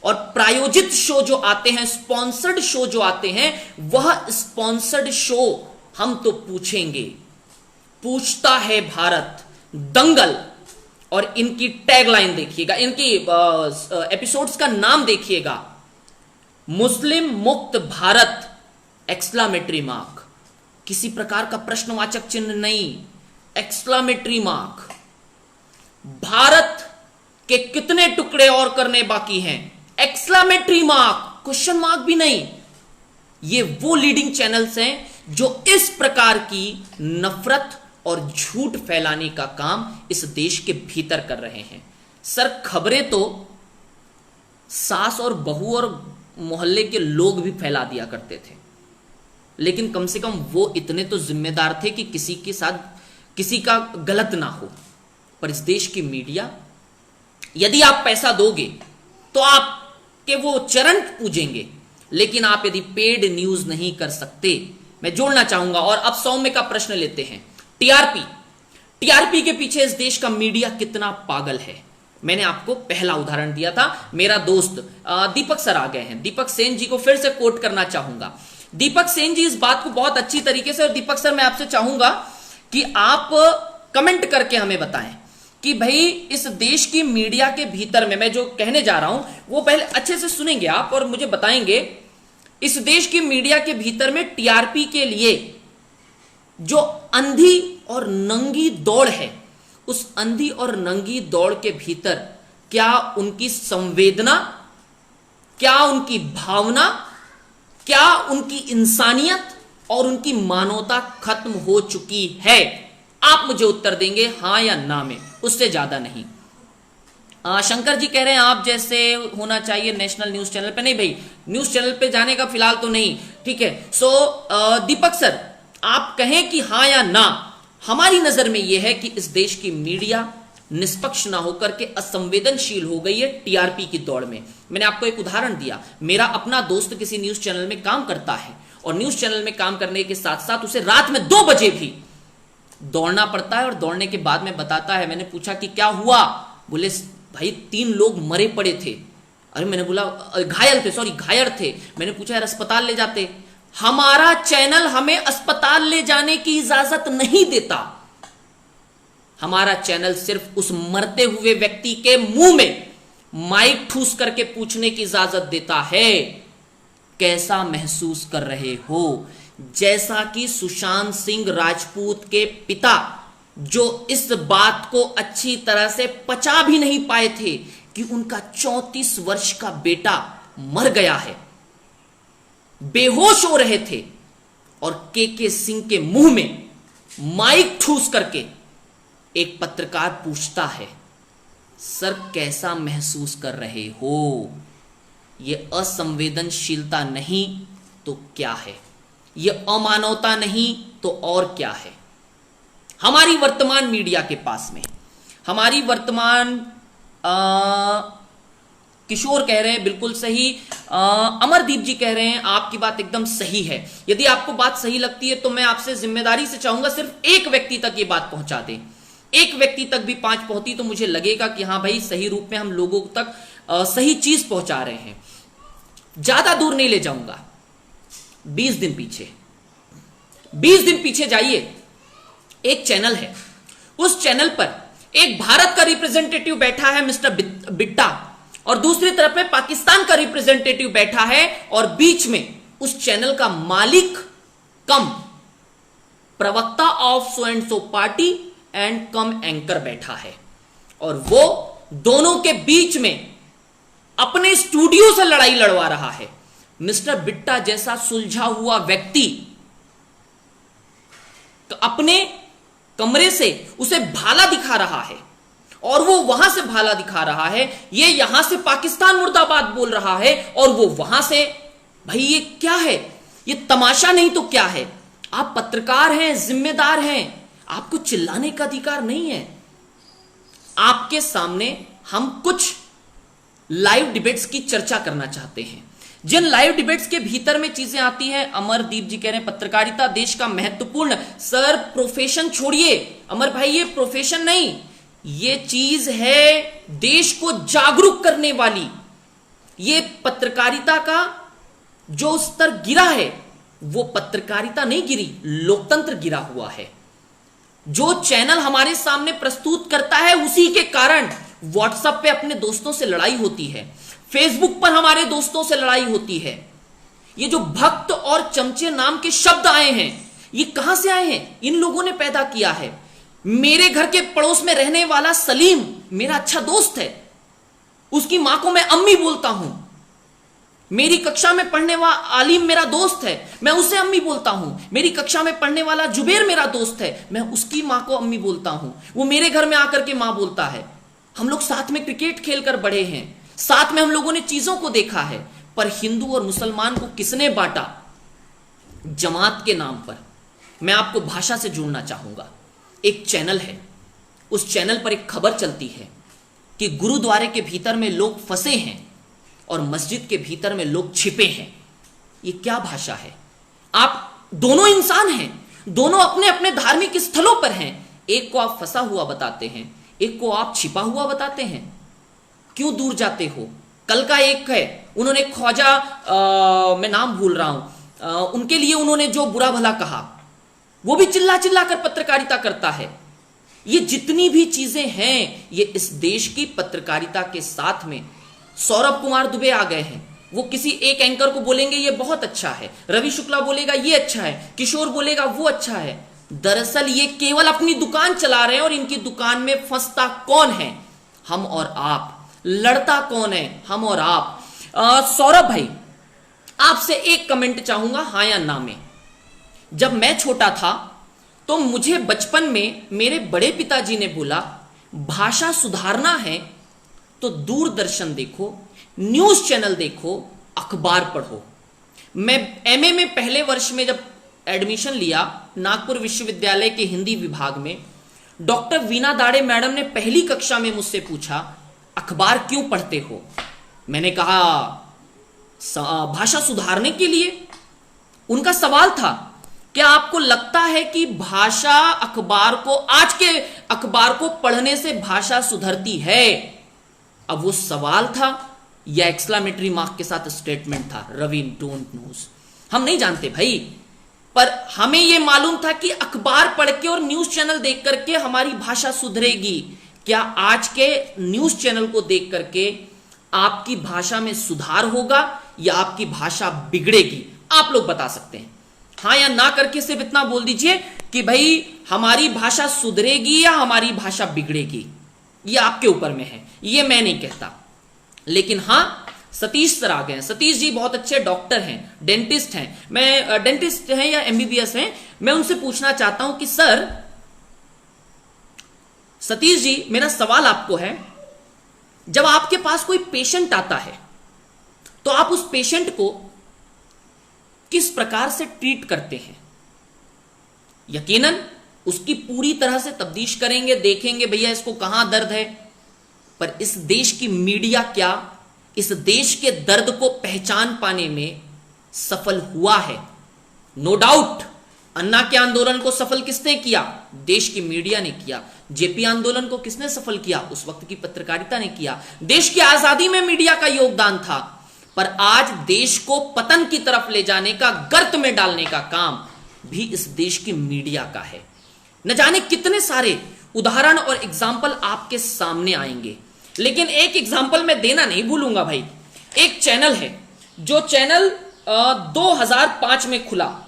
और प्रायोजित शो जो आते हैं, स्पॉन्सर्ड शो जो आते हैं, वह स्पॉन्सर्ड शो हम तो पूछेंगे, पूछता है भारत, दंगल, और इनकी टैगलाइन देखिएगा, इनकी एपिसोड्स का नाम देखिएगा, मुस्लिम मुक्त भारत एक्सक्लामेटरी मार्क, किसी प्रकार का प्रश्नवाचक चिन्ह नहीं, एक्सक्लामेटरी मार्क। भारत के कितने टुकड़े और करने बाकी हैं, एक्सक्लामेटरी मार्क, क्वेश्चन मार्क भी नहीं। ये वो लीडिंग चैनल्स हैं जो इस प्रकार की नफरत और झूठ फैलाने का काम इस देश के भीतर कर रहे हैं। सर, खबरें तो सास और बहू और मोहल्ले के लोग भी फैला दिया करते थे, लेकिन कम से कम वो इतने तो जिम्मेदार थे कि किसी के साथ किसी का गलत ना हो। पर इस देश की मीडिया, यदि आप पैसा दोगे तो आपके वो चरण पूजेंगे, लेकिन आप यदि पेड न्यूज नहीं कर सकते। मैं जोड़ना चाहूंगा, और अब सौम्य का प्रश्न लेते हैं, टीआरपी के पीछे इस देश का मीडिया कितना पागल है। मैंने आपको पहला उदाहरण दिया था, मेरा दोस्त दीपक सर आ गए हैं, दीपक सेन जी को फिर से कोट करना चाहूंगा। दीपक सेन जी इस बात को बहुत अच्छी तरीके से, और दीपक सर मैं आपसे चाहूंगा कि आप कमेंट करके हमें बताएं कि भाई इस देश की मीडिया के भीतर में मैं जो कहने जा रहा हूं वो पहले अच्छे से सुनेंगे आप और मुझे बताएंगे, इस देश की मीडिया के भीतर में टीआरपी के लिए जो अंधी और नंगी दौड़ है, उस अंधी और नंगी दौड़ के भीतर क्या उनकी संवेदना, क्या उनकी भावना, क्या उनकी इंसानियत और उनकी मानवता खत्म हो चुकी है? आप मुझे उत्तर देंगे हां या ना में, उससे ज्यादा नहीं। शंकर जी कह रहे हैं आप जैसे होना चाहिए नेशनल न्यूज चैनल पे। नहीं भाई, न्यूज चैनल पे जाने का फिलहाल तो नहीं, ठीक है। सो दीपक सर आप कहें कि हां या ना। हमारी नजर में यह है कि इस देश की मीडिया निष्पक्ष ना होकर के असंवेदनशील हो गई है टीआरपी की दौड़ में। मैंने आपको एक उदाहरण दिया, मेरा अपना दोस्त किसी न्यूज चैनल में काम करता है और न्यूज चैनल में काम करने के साथ साथ उसे रात में 2 बजे भी दौड़ना पड़ता है, और दौड़ने के बाद में बताता है, मैंने पूछा कि क्या हुआ, बोले भाई 3 लोग मरे पड़े थे। अरे मैंने बोला घायल थे। मैंने पूछा यार अस्पताल ले जाते। हमारा चैनल हमें अस्पताल ले जाने की इजाजत नहीं देता। हमारा चैनल सिर्फ उस मरते हुए व्यक्ति के मुंह में माइक ठूस करके पूछने की इजाजत देता है, कैसा महसूस कर रहे हो। जैसा कि सुशांत सिंह राजपूत के पिता, जो इस बात को अच्छी तरह से पचा भी नहीं पाए थे कि उनका 34 वर्ष का बेटा मर गया है, बेहोश हो रहे थे, और के सिंह के मुंह में माइक ठूस करके एक पत्रकार पूछता है, सर कैसा महसूस कर रहे हो। यह असंवेदनशीलता नहीं तो क्या है, यह अमानवता नहीं तो और क्या है। हमारी वर्तमान मीडिया के पास में, हमारी वर्तमान किशोर कह रहे हैं बिल्कुल सही, अमरदीप जी कह रहे हैं आपकी बात एकदम सही है। यदि आपको बात सही लगती है तो मैं आपसे जिम्मेदारी से चाहूंगा सिर्फ एक व्यक्ति तक ये बात पहुंचा दें। एक व्यक्ति तक भी 5 पहुंची तो मुझे लगेगा कि हाँ भाई सही रूप में हम लोगों तक सही चीज पहुंचा रहे हैं। ज्यादा दूर नहीं ले जाऊंगा, 20 दिन पीछे, 20 दिन पीछे जाइए। एक चैनल है, उस चैनल पर एक भारत का रिप्रेजेंटेटिव बैठा है मिस्टर बिट्टा, और दूसरी तरफ में पाकिस्तान का रिप्रेजेंटेटिव बैठा है, और बीच में उस चैनल का मालिक कम प्रवक्ता of so and so party and come anchor बैठा है, और वो दोनों के बीच में अपने स्टूडियो से लड़ाई लड़वा रहा है। मिस्टर बिट्टा जैसा सुलझा हुआ व्यक्ति तो अपने कमरे से उसे भाला दिखा रहा है, और वो वहां से भाला दिखा रहा है, ये यहां से पाकिस्तान मुर्दाबाद बोल रहा है, और वो वहां से, भाई ये क्या है? ये तमाशा नहीं तो क्या है? आप पत्रकार हैं, जिम्मेदार हैं, आपको चिल्लाने का अधिकार नहीं है। आपके सामने हम कुछ लाइव डिबेट्स की चर्चा करना चाहते हैं। जिन लाइव डिबेट्स के भीतर में चीजें आती हैं, अमरदीप जी कह रहे हैं पत्रकारिता देश का महत्वपूर्ण, सर प्रोफेशन छोड़िए अमर भाई, ये प्रोफेशन नहीं, ये चीज है देश को जागरूक करने वाली। ये पत्रकारिता का जो स्तर गिरा है वो पत्रकारिता नहीं गिरी, लोकतंत्र गिरा हुआ है। जो चैनल हमारे सामने प्रस्तुत करता है उसी के कारण व्हाट्सएप पे अपने दोस्तों से लड़ाई होती है, फेसबुक पर हमारे दोस्तों से लड़ाई होती है। ये जो भक्त और चमचे नाम के शब्द आए हैं, ये कहां से आए हैं? इन लोगों ने पैदा किया है। मेरे घर के पड़ोस में रहने वाला सलीम मेरा अच्छा दोस्त है, उसकी मां को मैं अम्मी बोलता हूं। मेरी कक्षा में पढ़ने वाला आलिम मेरा दोस्त है, मैं उसे अम्मी बोलता हूं। मेरी कक्षा में पढ़ने वाला जुबेर मेरा दोस्त है, मैं उसकी मां को अम्मी बोलता हूं। वो मेरे घर में आकर के मां बोलता है। हम लोग साथ में क्रिकेट खेलकर बढ़े हैं, साथ में हम लोगों ने चीजों को देखा है। पर हिंदू और मुसलमान को किसने बांटा? जमात के नाम पर। मैं आपको भाषा से जोड़ना चाहूंगा। एक चैनल है, उस चैनल पर एक खबर चलती है कि गुरुद्वारे के भीतर में लोग फंसे हैं और मस्जिद के भीतर में लोग छिपे हैं। ये क्या भाषा है? आप दोनों इंसान हैं, दोनों अपने अपने धार्मिक स्थलों पर हैं। एक को आप फंसा हुआ बताते हैं, एक को आप छिपा हुआ बताते हैं। क्यों दूर जाते हो? कल का एक है, उन्होंने ख्वाजा मैं नाम भूल रहा हूं, उनके लिए उन्होंने जो बुरा भला कहा, वो भी चिल्ला चिल्ला कर पत्रकारिता करता है। ये जितनी भी चीजें हैं, ये इस देश की पत्रकारिता के साथ में सौरभ कुमार दुबे आ गए हैं। वो किसी एक एंकर को बोलेंगे ये बहुत अच्छा है, रवि शुक्ला बोलेगा ये अच्छा है, किशोर बोलेगा वो अच्छा है। दरअसल ये केवल अपनी दुकान चला रहे हैं, और इनकी दुकान में फंसता कौन है? हम और आप। लड़ता कौन है? हम और आप। सौरभ भाई, आपसे एक कमेंट चाहूंगा, हां या ना में। जब मैं छोटा था तो मुझे बचपन में मेरे बड़े पिताजी ने बोला, भाषा सुधारना है तो दूरदर्शन देखो, न्यूज चैनल देखो, अखबार पढ़ो। मैं एमए में पहले वर्ष में जब एडमिशन लिया नागपुर विश्वविद्यालय के हिंदी विभाग में, डॉक्टर वीना दाड़े मैडम ने पहली कक्षा में मुझसे पूछा, अखबार क्यों पढ़ते हो? मैंने कहा भाषा सुधारने के लिए। उनका सवाल था, क्या आपको लगता है कि भाषा अखबार को, आज के अखबार को पढ़ने से भाषा सुधरती है? अब वो सवाल था या एक्सक्लेमेटरी मार्क के साथ स्टेटमेंट था? रवि डोंट नोस, हम नहीं जानते भाई। पर हमें यह मालूम था कि अखबार पढ़ के और न्यूज चैनल देख करके हमारी भाषा सुधरेगी। क्या आज के न्यूज चैनल को देख करके आपकी भाषा में सुधार होगा या आपकी भाषा बिगड़ेगी? आप लोग बता सकते हैं, हां या ना करके सिर्फ इतना बोल दीजिए कि भाई हमारी भाषा सुधरेगी या हमारी भाषा बिगड़ेगी। ये आपके ऊपर में है, ये मैं नहीं कहता। लेकिन हां, सतीश सर आ गए हैं। सतीश जी बहुत अच्छे डॉक्टर हैं, डेंटिस्ट हैं, मैं डेंटिस्ट हैं या एमबीबीएस हैं। मैं उनसे पूछना चाहता हूं कि सर, सतीश जी, मेरा सवाल आपको है, जब आपके पास कोई पेशेंट आता है तो आप उस पेशेंट को किस प्रकार से ट्रीट करते हैं? यकीनन उसकी पूरी तरह से तफ्तीश करेंगे, देखेंगे भैया इसको कहां दर्द है। पर इस देश की मीडिया क्या इस देश के दर्द को पहचान पाने में सफल हुआ है। नो डाउट, अन्ना के आंदोलन को सफल किसने किया? देश की मीडिया ने किया। जेपी आंदोलन को किसने सफल किया? उस वक्त की पत्रकारिता ने किया। देश की आजादी में मीडिया का योगदान था। पर आज देश को पतन की तरफ ले जाने का, गर्त में डालने का काम भी इस देश की मीडिया का है। न जाने कितने सारे उदाहरण और एग्जाम्पल आपके सामने आएंगे, लेकिन एक एग्जाम्पल मैं देना नहीं भूलूंगा भाई। एक चैनल है, जो चैनल 2005 में खुला।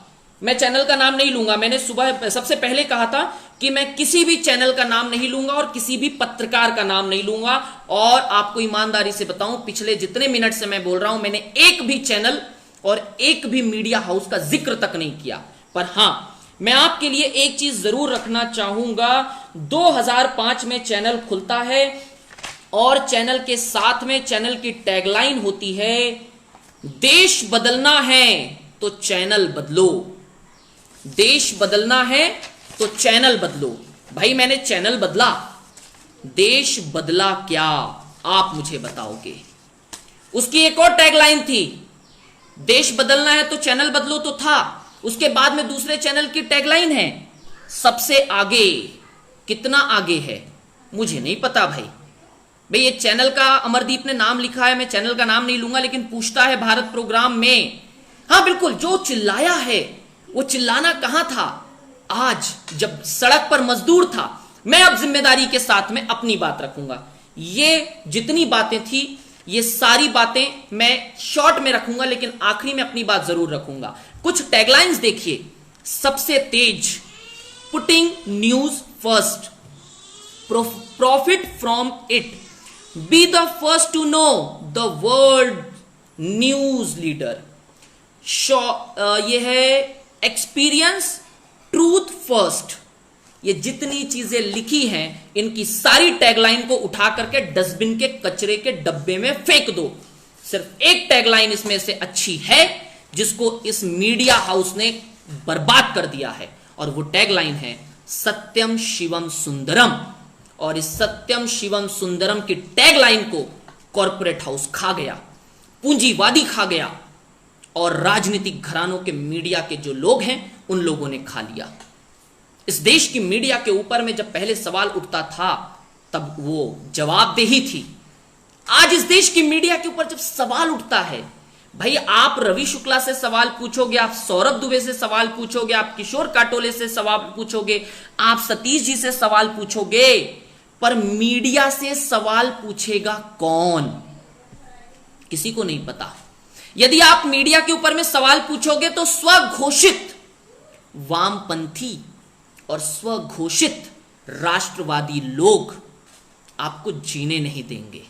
मैं चैनल का नाम नहीं लूंगा। मैंने सुबह सबसे पहले कहा था कि मैं किसी भी चैनल का नाम नहीं लूंगा और किसी भी पत्रकार का नाम नहीं लूंगा। और आपको ईमानदारी से बताऊं, पिछले जितने मिनट से मैं बोल रहा हूं, मैंने एक भी चैनल और एक भी मीडिया हाउस का जिक्र तक नहीं किया। पर हां, मैं आपके लिए एक चीज जरूर रखना चाहूंगा। 2005 में चैनल खुलता है और चैनल के साथ में चैनल की टैगलाइन होती है, देश बदलना है तो चैनल बदलो। देश बदलना है तो चैनल बदलो। भाई मैंने चैनल बदला, देश बदला क्या? आप मुझे बताओगे। उसकी एक और टैगलाइन थी, देश बदलना है तो चैनल बदलो तो था। उसके बाद में दूसरे चैनल की टैगलाइन है, सबसे आगे। कितना आगे है मुझे नहीं पता भाई। ये चैनल का अमरदीप ने नाम लिखा है, मैं चैनल का नाम नहीं लूंगा, लेकिन पूछता है भारत प्रोग्राम में। हाँ बिल्कुल, जो चिल्लाया है वो चिल्लाना कहां था? आज जब सड़क पर मजदूर था। मैं अब जिम्मेदारी के साथ में अपनी बात रखूंगा। ये जितनी बातें थी, ये सारी बातें मैं शॉर्ट में रखूंगा, लेकिन आखिरी में अपनी बात जरूर रखूंगा। कुछ टैगलाइंस देखिए। सबसे तेज, putting news first, profit from it, be the first to know the world news leader, ये है एक्सपीरियंस ट्रूथ फर्स्ट। ये जितनी चीजें लिखी हैं, इनकी सारी टैगलाइन को उठा करके डस्टबिन के कचरे के डब्बे में फेंक दो। सिर्फ एक टैगलाइन इसमें से अच्छी है, जिसको इस मीडिया हाउस ने बर्बाद कर दिया है, और वो टैगलाइन है सत्यम शिवम सुंदरम। और इस सत्यम शिवम सुंदरम की टैगलाइन को कॉरपोरेट हाउस खा गया, पूंजीवादी खा गया, और राजनीतिक घरानों के मीडिया के जो लोग हैं उन लोगों ने खा लिया। इस देश की मीडिया के ऊपर में जब पहले सवाल उठता था, तब वो जवाबदेही थी। आज इस देश की मीडिया के ऊपर जब सवाल उठता है, भाई आप रवि शुक्ला से सवाल पूछोगे, आप सौरभ दुबे से सवाल पूछोगे, आप किशोर काटोले से सवाल पूछोगे, आप सतीश जी से सवाल पूछोगे, पर मीडिया से सवाल पूछेगा कौन? किसी को नहीं पता। यदि आप मीडिया के ऊपर में सवाल पूछोगे तो स्वघोषित वामपंथी और स्वघोषित राष्ट्रवादी लोग आपको जीने नहीं देंगे।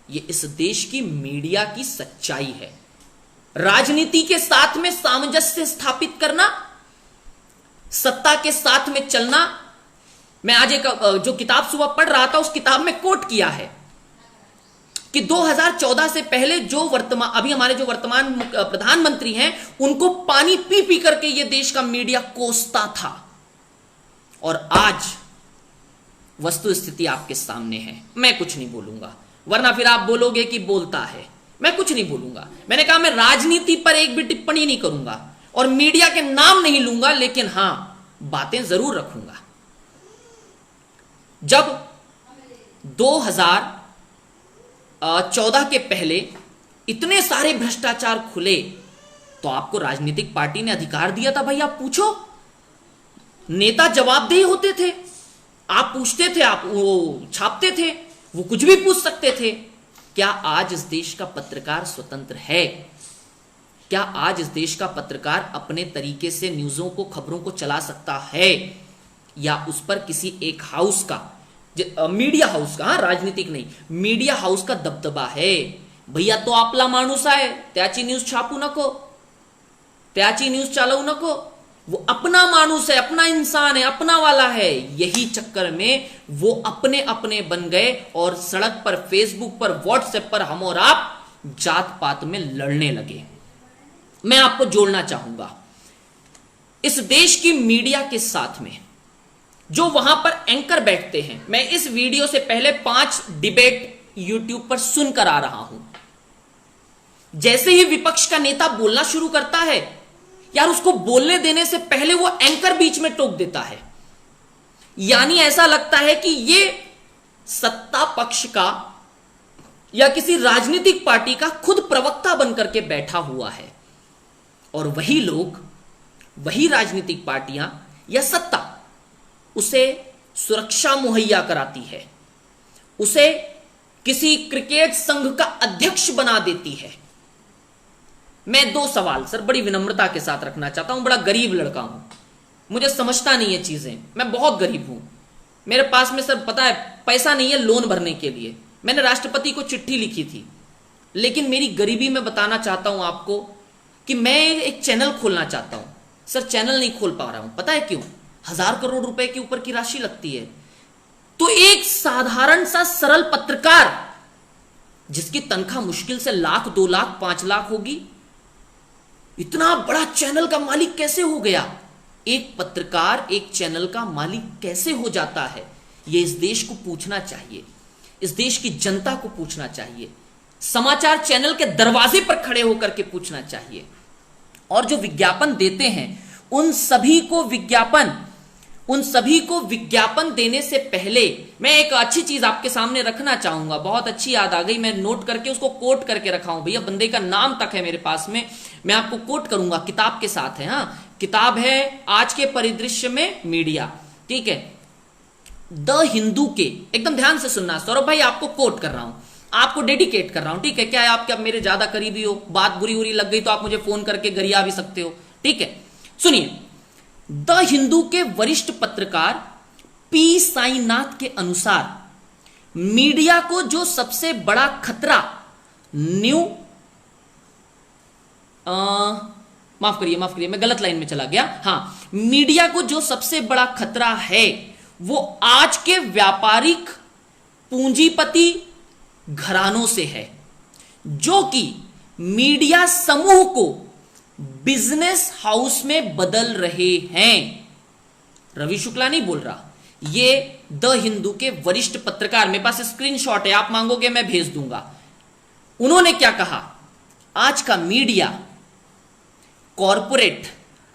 ये इस देश की मीडिया की सच्चाई है। राजनीति के साथ में सामंजस्य स्थापित करना, सत्ता के साथ में चलना। मैं आज एक जो किताब सुबह पढ़ रहा था, उस किताब में कोट किया है कि 2014 से पहले जो अभी हमारे जो वर्तमान प्रधानमंत्री हैं, उनको पानी पी पी करके ये देश का मीडिया कोसता था। और आज वस्तु स्थिति आपके सामने है। मैं कुछ नहीं बोलूंगा, वरना फिर आप बोलोगे कि बोलता है। मैं कुछ नहीं बोलूंगा। मैंने कहा मैं राजनीति पर एक भी टिप्पणी नहीं करूंगा और मीडिया के नाम नहीं लूंगा, लेकिन हां, बातें जरूर रखूंगा। जब 2014 के पहले इतने सारे भ्रष्टाचार खुले, तो आपको राजनीतिक पार्टी ने अधिकार दिया था, भाई आप पूछो। नेता जवाबदेही होते थे, आप पूछते थे, आप वो छापते थे, वो कुछ भी पूछ सकते थे। क्या आज इस देश का पत्रकार स्वतंत्र है? क्या आज इस देश का पत्रकार अपने तरीके से न्यूज़ों को, खबरों को चला सकता है? या उस पर किसी एक हाउस का, मीडिया हाउस का, राजनीतिक नहीं, मीडिया हाउस का दबदबा है? भैया तो आपला माणूस आहे, त्याची न्यूज छापू नको, त्याची न्यूज चालवू नको। वो अपना मानुस है, अपना इंसान है, अपना वाला है। यही चक्कर में वो अपने अपने बन गए और सड़क पर, फेसबुक पर, व्हाट्सएप पर हम और आप जात पात में लड़ने लगे। मैं आपको जोड़ना चाहूंगा इस देश की मीडिया के साथ में, जो वहां पर एंकर बैठते हैं। मैं इस वीडियो से पहले 5 डिबेट यूट्यूब पर सुनकर आ रहा हूं, जैसे ही विपक्ष का नेता बोलना शुरू करता है यार, उसको बोलने देने से पहले वो एंकर बीच में टोक देता है। यानी ऐसा लगता है कि ये सत्ता पक्ष का या किसी राजनीतिक पार्टी का खुद प्रवक्ता बनकर के बैठा हुआ है, और वही लोग, वही राजनीतिक पार्टियां या सत्ता उसे सुरक्षा मुहैया कराती है, उसे किसी क्रिकेट संघ का अध्यक्ष बना देती है। मैं दो सवाल सर बड़ी विनम्रता के साथ रखना चाहता हूं। बड़ा गरीब लड़का हूं, मुझे समझता नहीं है चीजें, मैं बहुत गरीब हूं। मेरे पास में सर पता है पैसा नहीं है लोन भरने के लिए। मैंने राष्ट्रपति को चिट्ठी लिखी थी, लेकिन मेरी गरीबी में बताना चाहता हूं आपको कि मैं एक चैनल खोलना चाहता हूं। सर चैनल नहीं खोल पा रहा हूं, पता है क्यों? 1000 करोड़ रुपए के ऊपर की राशि लगती है। तो एक साधारण सा सरल पत्रकार जिसकी तनख्वाह मुश्किल से 1 लाख, 2 लाख, 5 लाख होगी, इतना बड़ा चैनल का मालिक कैसे हो गया? एक पत्रकार एक चैनल का मालिक कैसे हो जाता है? यह इस देश को पूछना चाहिए, इस देश की जनता को पूछना चाहिए, समाचार चैनल के दरवाजे पर खड़े होकर के पूछना चाहिए। और जो विज्ञापन देते हैं उन सभी को विज्ञापन देने से पहले मैं एक अच्छी चीज आपके सामने रखना चाहूंगा। बहुत अच्छी याद आ गई, मैं नोट करके उसको कोट करके रखा हूं भैया, बंदे का नाम तक है मेरे पास में, मैं आपको कोट करूंगा, किताब के साथ है। हाँ, किताब है आज के परिदृश्य में मीडिया, ठीक है, द हिंदू के। एकदम ध्यान से सुनना सौरभ भाई, आपको कोट कर रहा हूं, आपको डेडिकेट कर रहा हूं, ठीक है? क्या है, आप क्या मेरे ज्यादा करीबी हो, बात बुरी बुरी लग गई तो आप मुझे फोन करके गरिया भी सकते हो, ठीक है? सुनिए, द हिंदू के वरिष्ठ पत्रकार पी साईनाथ के अनुसार मीडिया को जो सबसे बड़ा खतरा माफ करिए मैं गलत लाइन में चला गया। हां, मीडिया को जो सबसे बड़ा खतरा है वो आज के व्यापारिक पूंजीपति घरानों से है, जो कि मीडिया समूह को बिजनेस हाउस में बदल रहे हैं। रवि शुक्ला नहीं बोल रहा, ये द हिंदू के वरिष्ठ पत्रकार, मेरे पास स्क्रीनशॉट है, आप मांगोगे मैं भेज दूंगा। उन्होंने क्या कहा? आज का मीडिया कॉरपोरेट,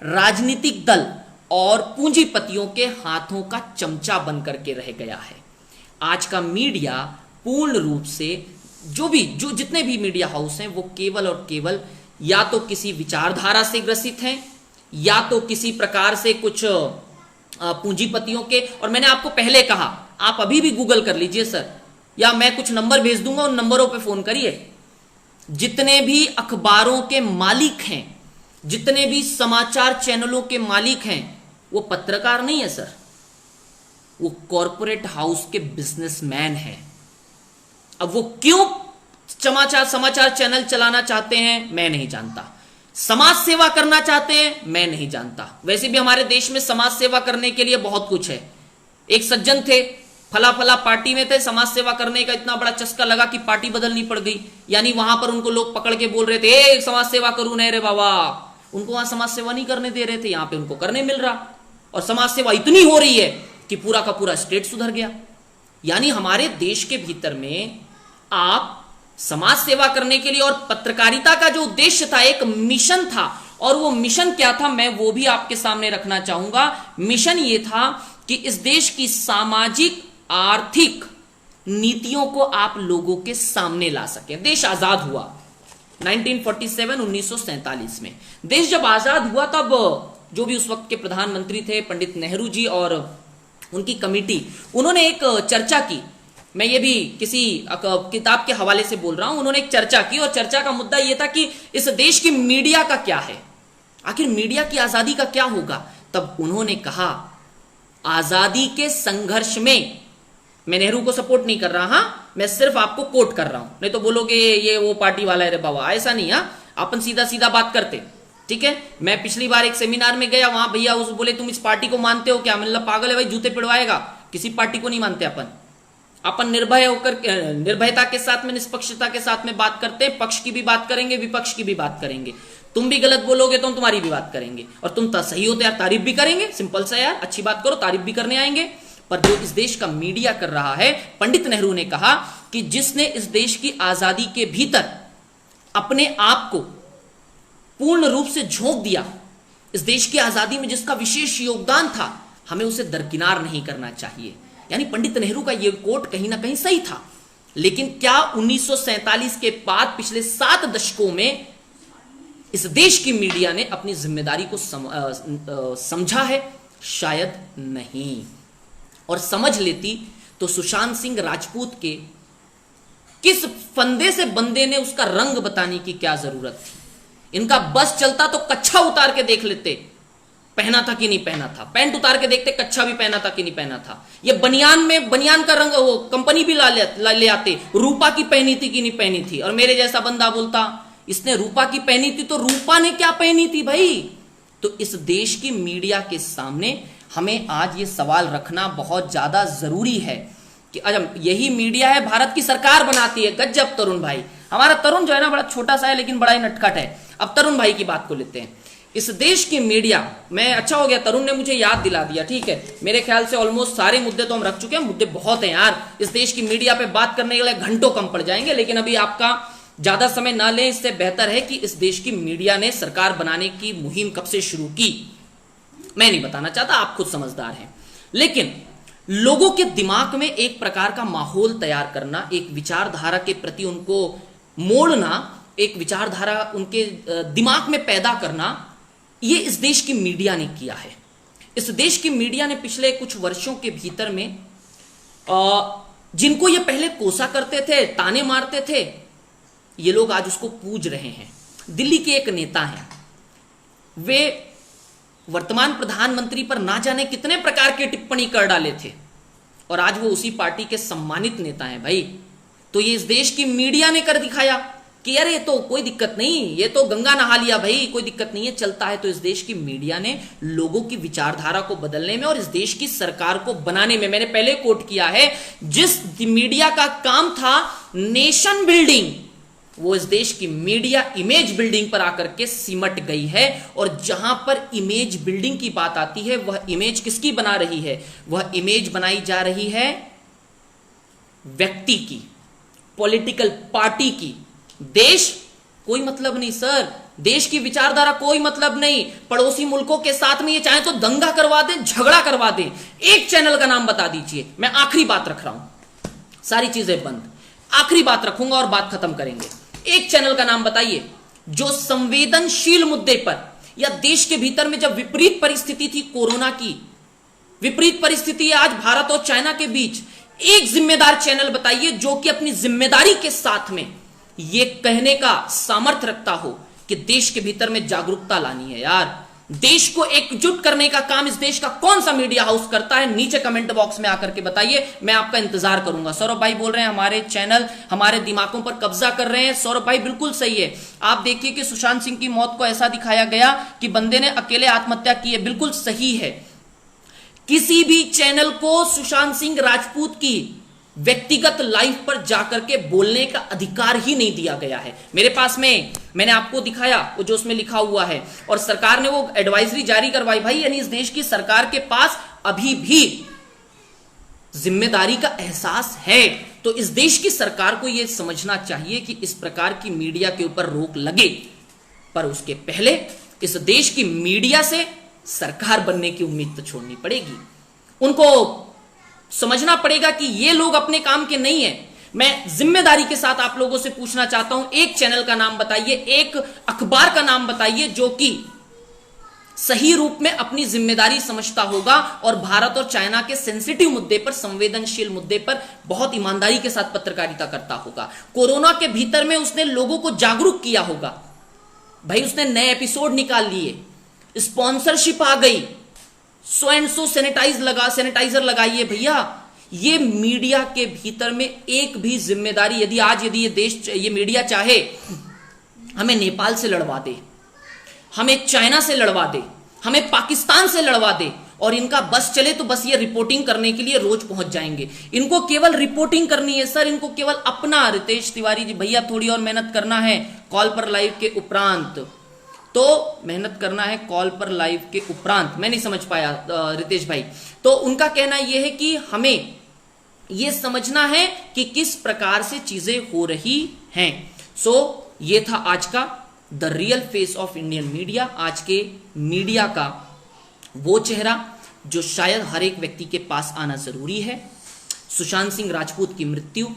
राजनीतिक दल और पूंजीपतियों के हाथों का चमचा बनकर के रह गया है। आज का मीडिया पूर्ण रूप से जो जितने भी मीडिया हाउस हैं वो केवल और केवल या तो किसी विचारधारा से ग्रसित हैं, या तो किसी प्रकार से कुछ पूंजीपतियों के। और मैंने आपको पहले कहा, आप अभी भी गूगल कर लीजिए सर, या मैं कुछ नंबर भेज दूंगा, उन नंबरों पे फोन करिए। जितने भी अखबारों के मालिक हैं, जितने भी समाचार चैनलों के मालिक हैं, वो पत्रकार नहीं है सर, वो कॉरपोरेट हाउस के बिजनेसमैन हैं। अब वो क्यों समाचार चैनल चलाना चाहते हैं मैं नहीं जानता, समाज सेवा करना चाहते हैं मैं नहीं जानता। वैसे भी हमारे देश में समाज सेवा करने के लिए बहुत कुछ है। एक सज्जन थे, फला पार्टी में थे, समाज सेवा करने का इतना बड़ा चस्का लगा कि पार्टी बदलनी पड़ गई। यानी वहां पर उनको लोग पकड़ के बोल रहे थे, ए समाज सेवा करूं नहीं रे बाबा, उनको वहां समाज सेवा नहीं करने दे रहे थे, यहां पे उनको करने मिल रहा। और समाज सेवा इतनी हो रही है कि पूरा का पूरा स्टेट सुधर गया। यानी हमारे देश के भीतर में आप समाज सेवा करने के लिए, और पत्रकारिता का जो उद्देश्य था, एक मिशन था, और वो मिशन क्या था मैं वो भी आपके सामने रखना चाहूंगा। मिशन ये था कि इस देश की सामाजिक आर्थिक नीतियों को आप लोगों के सामने ला सकें। देश आजाद हुआ 1947 में। देश जब आजाद हुआ तब जो भी उस वक्त के प्रधानमंत्री थे पंडित नेहरू जी और उनकी कमेटी, उन्होंने एक चर्चा की। मैं ये भी किसी किताब के हवाले से बोल रहा हूं। उन्होंने एक चर्चा की और चर्चा का मुद्दा यह था कि इस देश की मीडिया का क्या है, आखिर मीडिया की आजादी का क्या होगा। तब उन्होंने कहा, आजादी के संघर्ष में, मैं नेहरू को सपोर्ट नहीं कर रहा, हां मैं सिर्फ आपको कोट कर रहा हूं, नहीं तो बोलोगे ये वो पार्टी वाला है रे बाबा, ऐसा नहीं। हां, अपन सीधा सीधा बात करते, ठीक है? मैं पिछली बार एक सेमिनार में गया, वहां भैया उस बोले तुम इस पार्टी को मानते हो क्या? मतलब पागल है भाई, जूते पिड़वाएगा। किसी पार्टी को नहीं मानते अपन निर्भय होकर, निर्भयता के साथ में, निष्पक्षता के साथ में बात करते हैं। पक्ष की भी बात करेंगे, विपक्ष की भी बात करेंगे। तुम भी गलत बोलोगे तो हम तुम्हारी भी बात करेंगे, और तुम सही हो तो यार तारीफ भी करेंगे। सिंपल सा यार, अच्छी बात करो तारीफ भी करने आएंगे। पर जो इस देश का मीडिया कर रहा है, पंडित नेहरू ने कहा कि जिसने इस देश की आजादी के भीतर अपने आप को पूर्ण रूप से झोंक दिया इस देश की आजादी में, जिसका विशेष योगदान था, हमें उसे दरकिनार नहीं करना चाहिए। यानी पंडित नेहरू का यह कोट कहीं ना कहीं सही था। लेकिन क्या 1947 के बाद पिछले 7 दशकों में इस देश की मीडिया ने अपनी जिम्मेदारी को समझा है? शायद नहीं। और समझ लेती तो सुशांत सिंह राजपूत के किस फंदे से बंदे ने उसका रंग बताने की क्या जरूरत थी। इनका बस चलता तो कच्छा उतार के देख लेते, पहना था कि नहीं पहना था, पैंट उतार के देखते कच्छा भी पहना था कि नहीं पहना था। ये बनियान में बनियान का रंग वो कंपनी भी ले आते, रूपा की पहनी थी कि नहीं पहनी थी। और मेरे जैसा बंदा बोलता इसने रूपा की पहनी थी तो रूपा ने क्या पहनी थी भाई। तो इस देश की मीडिया के सामने हमें आज ये सवाल रखना बहुत ज्यादा जरूरी है कि अजम यही मीडिया है, भारत की सरकार बनाती है। गजब तरुण भाई, हमारा तरुण जो है ना बड़ा छोटा सा है लेकिन बड़ा ही नटखट है। अब तरुण भाई की बात को लेते हैं। इस देश की मीडिया, मैं अच्छा हो गया तरुण ने मुझे याद दिला दिया, ठीक है। मेरे ख्याल से ऑलमोस्ट सारे मुद्दे तो हम रख चुके हैं, मुद्दे बहुत हैं यार। इस देश की मीडिया पे बात करने के लिए घंटों कम पड़ जाएंगे, लेकिन अभी आपका ज्यादा समय ना लें। इससे बेहतर है कि इस देश की मीडिया ने सरकार बनाने की मुहिम कब से शुरू की, मैं नहीं बताना चाहता, आप खुद समझदार हैं। लेकिन लोगों के दिमाग में एक प्रकार का माहौल तैयार करना, एक विचारधारा के प्रति उनको मोड़ना, एक विचारधारा उनके दिमाग में पैदा करना, ये इस देश की मीडिया ने किया है। इस देश की मीडिया ने पिछले कुछ वर्षों के भीतर में जिनको ये पहले कोसा करते थे, ताने मारते थे, ये लोग आज उसको पूज रहे हैं। दिल्ली के एक नेता हैं, वे वर्तमान प्रधानमंत्री पर ना जाने कितने प्रकार की टिप्पणी कर डाले थे और आज वो उसी पार्टी के सम्मानित नेता हैं भाई। तो ये इस देश की मीडिया ने कर दिखाया कि यार ये तो कोई दिक्कत नहीं, ये तो गंगा नहा लिया भाई, कोई दिक्कत नहीं है, चलता है। तो इस देश की मीडिया ने लोगों की विचारधारा को बदलने में और इस देश की सरकार को बनाने में, मैंने पहले कोट किया है, जिस मीडिया का काम था नेशन बिल्डिंग, वो इस देश की मीडिया इमेज बिल्डिंग पर आकर के सिमट गई है। और जहां पर इमेज बिल्डिंग की बात आती है, वह इमेज किसकी बना रही है? वह इमेज बनाई जा रही है व्यक्ति की, पॉलिटिकल पार्टी की। देश कोई मतलब नहीं सर, देश की विचारधारा कोई मतलब नहीं। पड़ोसी मुल्कों के साथ में ये चाहे तो दंगा करवा दें, झगड़ा करवा दें। एक चैनल का नाम बता दीजिए, मैं आखिरी बात रख रहा हूं, सारी चीजें बंद, आखिरी बात रखूंगा और बात खत्म करेंगे। एक चैनल का नाम बताइए जो संवेदनशील मुद्दे पर, या देश के भीतर में जब विपरीत परिस्थिति थी कोरोना की, विपरीत परिस्थिति है आज भारत और चाइना के बीच, एक जिम्मेदार चैनल बताइए जो कि अपनी जिम्मेदारी के साथ में ये कहने का सामर्थ्य रखता हो कि देश के भीतर में जागरूकता लानी है। यार देश को एकजुट करने का काम इस देश का कौन सा मीडिया हाउस करता है? नीचे कमेंट बॉक्स में आकर के बताइए, मैं आपका इंतजार करूंगा। सौरभ भाई बोल रहे हैं हमारे चैनल हमारे दिमागों पर कब्जा कर रहे हैं। सौरभ भाई बिल्कुल सही है। आप देखिए कि सुशांत सिंह की मौत को ऐसा दिखाया गया कि बंदे ने अकेले आत्महत्या की है, बिल्कुल सही है। किसी भी चैनल को सुशांत सिंह राजपूत की व्यक्तिगत लाइफ पर जाकर के बोलने का अधिकार ही नहीं दिया गया है। मेरे पास में मैंने आपको दिखाया वो जो उसमें लिखा हुआ है, और सरकार ने वो एडवाइजरी जारी करवाई भाई। यानी इस देश की सरकार के पास अभी भी जिम्मेदारी का एहसास है। तो इस देश की सरकार को यह समझना चाहिए कि इस प्रकार की मीडिया के ऊपर रोक लगे, पर उसके पहले इस देश की मीडिया से सरकार बनने की उम्मीद तो छोड़नी पड़ेगी। उनको समझना पड़ेगा कि ये लोग अपने काम के नहीं है। मैं जिम्मेदारी के साथ आप लोगों से पूछना चाहता हूं, एक चैनल का नाम बताइए, एक अखबार का नाम बताइए जो कि सही रूप में अपनी जिम्मेदारी समझता होगा और भारत और चाइना के सेंसिटिव मुद्दे पर, संवेदनशील मुद्दे पर बहुत ईमानदारी के साथ पत्रकारिता करता होगा। कोरोना के भीतर में उसने लोगों को जागरूक किया होगा भाई, उसने नए एपिसोड निकाल लिए, स्पॉन्सरशिप आ गई, 100 सैनिटाइजर लगाइए भैया। ये मीडिया के भीतर में एक भी जिम्मेदारी, यदि ये देश, ये मीडिया चाहे हमें नेपाल से लड़वा दे, हमें चाइना से लड़वा दे, हमें पाकिस्तान से लड़वा दे, और इनका बस चले तो बस ये रिपोर्टिंग करने के लिए रोज पहुंच जाएंगे। इनको केवल रिपोर्टिंग करनी है सर, इनको केवल अपना। रितेश तिवारी जी भैया थोड़ी और मेहनत करना है कॉल पर लाइव के उपरांत, तो मेहनत करना है कॉल पर लाइव के उपरांत। मैं नहीं समझ पाया रितेश भाई। तो उनका कहना यह है कि हमें यह समझना है कि किस प्रकार से चीजें हो रही हैं। सो ये था आज का the real face of Indian media, आज के मीडिया का वो चेहरा जो शायद हर एक व्यक्ति के पास आना जरूरी है। सुशांत सिंह राजपूत की मृत्यु,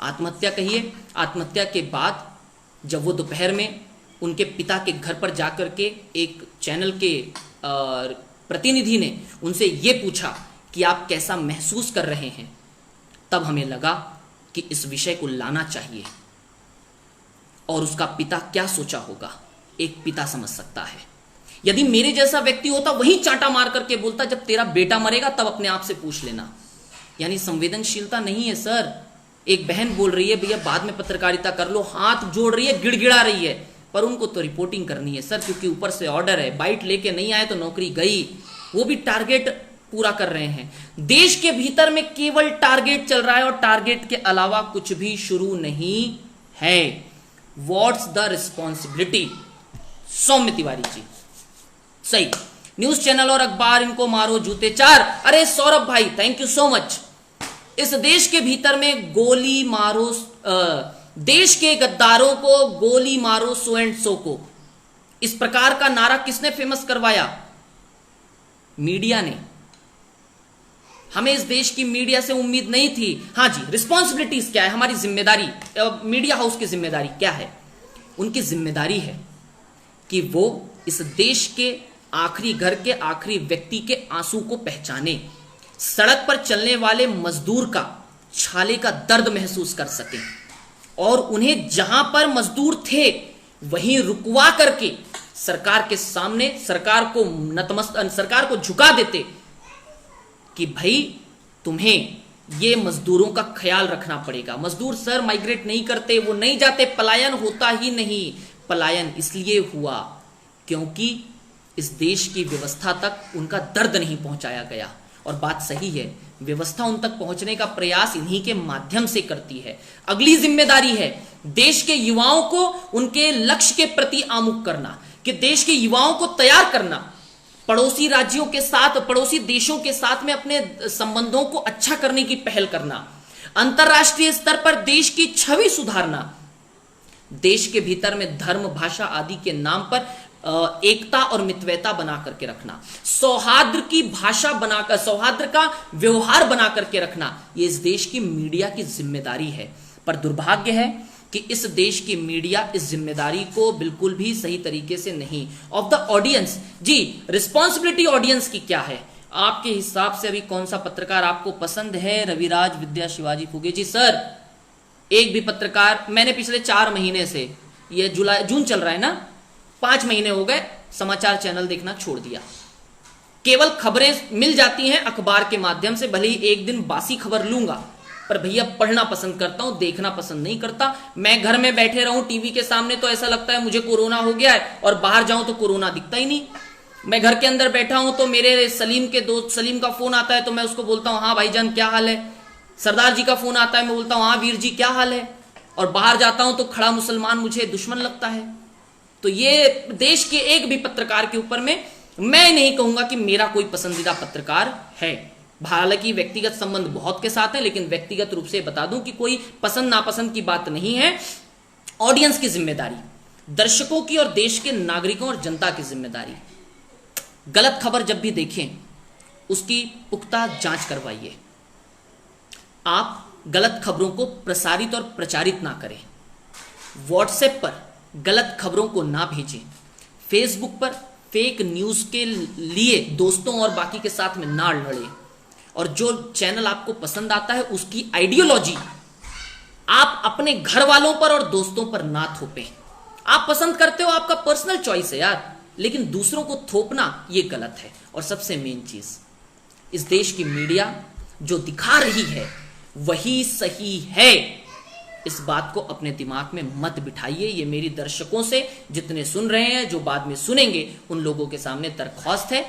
आत्महत्या कहिए, आत्महत्या के बाद जब वो दोपहर में उनके पिता के घर पर जाकर के एक चैनल के प्रतिनिधि ने उनसे ये पूछा कि आप कैसा महसूस कर रहे हैं, तब हमें लगा कि इस विषय को लाना चाहिए। और उसका पिता क्या सोचा होगा, एक पिता समझ सकता है। यदि मेरे जैसा व्यक्ति होता वही चांटा मार करके बोलता जब तेरा बेटा मरेगा तब अपने आप से पूछ लेना। यानी संवेदनशीलता नहीं है सर। एक बहन बोल रही है भैया बाद में पत्रकारिता कर लो, हाथ जोड़ रही है, गिड़गिड़ा रही है, पर उनको तो रिपोर्टिंग करनी है सर, क्योंकि ऊपर से ऑर्डर है, बाइट लेके नहीं आए तो नौकरी गई। वो भी टारगेट पूरा कर रहे हैं। देश के भीतर में केवल टारगेट चल रहा है और टारगेट के अलावा कुछ भी शुरू नहीं है। What's the responsibility? Saumya Tiwari ji, सही। न्यूज चैनल और अखबार इनको मारो जूते चार। अरे सौरभ भाई थैंक यू सो मच। इस देश के भीतर में गोली मारो, देश के गद्दारों को गोली मारो सो एंड सो को, इस प्रकार का नारा किसने फेमस करवाया? मीडिया ने। हमें इस देश की मीडिया से उम्मीद नहीं थी। हाँ जी, रिस्पॉन्सिबिलिटीज क्या है, हमारी जिम्मेदारी, मीडिया हाउस की जिम्मेदारी क्या है? उनकी जिम्मेदारी है कि वो इस देश के आखिरी घर के आखिरी व्यक्ति के आंसू को पहचाने, सड़क पर चलने वाले मजदूर का छाले का दर्द महसूस कर सके और उन्हें जहां पर मजदूर थे वहीं रुकवा करके सरकार के सामने सरकार को झुका देते कि भाई तुम्हें ये मजदूरों का ख्याल रखना पड़ेगा। मजदूर सर माइग्रेट नहीं करते, वो नहीं जाते, पलायन होता ही नहीं। पलायन इसलिए हुआ क्योंकि इस देश की व्यवस्था तक उनका दर्द नहीं पहुंचाया गया। और बात सही है, व्यवस्था उन तक पहुंचने का प्रयास इन्हीं के माध्यम से करती है। अगली जिम्मेदारी है देश के युवाओं को उनके लक्ष्य के प्रति आमुख करना, कि देश के युवाओं को तैयार करना, पड़ोसी राज्यों के साथ, पड़ोसी देशों के साथ में अपने संबंधों को अच्छा करने की पहल करना, अंतरराष्ट्रीय स्तर पर देश की छवि सुधारना, देश के भीतर में धर्म भाषा आदि के नाम पर एकता और मितव्यता बना करके रखना, सौहार्द की भाषा बनाकर, सौहार्द का व्यवहार बना करके रखना, ये इस देश की मीडिया की जिम्मेदारी है। पर दुर्भाग्य है कि इस देश की मीडिया इस जिम्मेदारी को बिल्कुल भी सही तरीके से नहीं। ऑफ द ऑडियंस जी, रिस्पॉन्सिबिलिटी ऑडियंस की क्या है आपके हिसाब से? अभी कौन सा पत्रकार आपको पसंद है? रविराज विद्या शिवाजी फुगे जी, सर एक भी पत्रकार मैंने पिछले 4 महीने से, ये जून चल रहा है ना, 5 महीने हो गए समाचार चैनल देखना छोड़ दिया। केवल खबरें मिल जाती हैं अखबार के माध्यम से, भले ही एक दिन बासी खबर लूंगा, पर भैया पढ़ना पसंद करता हूं, देखना पसंद नहीं करता। मैं घर में बैठे रहूं टीवी के सामने तो ऐसा लगता है मुझे कोरोना हो गया है, और बाहर जाऊं तो कोरोना दिखता ही नहीं। मैं घर के अंदर बैठा हूं तो मेरे सलीम के दोस्त सलीम का फोन आता है तो मैं उसको बोलता हूं हाँ भाईजान क्या हाल है। सरदार जी का फोन आता है, मैं बोलता हूं हाँ वीर जी क्या हाल है। और बाहर जाता हूं तो खड़ा मुसलमान मुझे दुश्मन लगता है। तो ये देश के एक भी पत्रकार के ऊपर में मैं नहीं कहूंगा कि मेरा कोई पसंदीदा पत्रकार है। हालांकि व्यक्तिगत संबंध बहुत के साथ है, लेकिन व्यक्तिगत रूप से बता दूं कि कोई पसंद नापसंद की बात नहीं है। ऑडियंस की जिम्मेदारी, दर्शकों की और देश के नागरिकों और जनता की जिम्मेदारी, गलत खबर जब भी देखें उसकी पुख्ता जांच करवाइए। आप गलत खबरों को प्रसारित और प्रचारित ना करें। व्हाट्सएप पर गलत खबरों को ना भेजें। फेसबुक पर फेक न्यूज के लिए दोस्तों और बाकी के साथ में ना लड़ें। और जो चैनल आपको पसंद आता है उसकी आइडियोलॉजी आप अपने घर वालों पर और दोस्तों पर ना थोपें। आप पसंद करते हो, आपका पर्सनल चॉइस है यार, लेकिन दूसरों को थोपना ये गलत है। और सबसे मेन चीज, इस देश की मीडिया जो दिखा रही है वही सही है। इस बात को अपने दिमाग में मत बिठाइए। ये मेरी दर्शकों से, जितने सुन रहे हैं, जो बाद में सुनेंगे, उन लोगों के सामने दरख्वास्त है।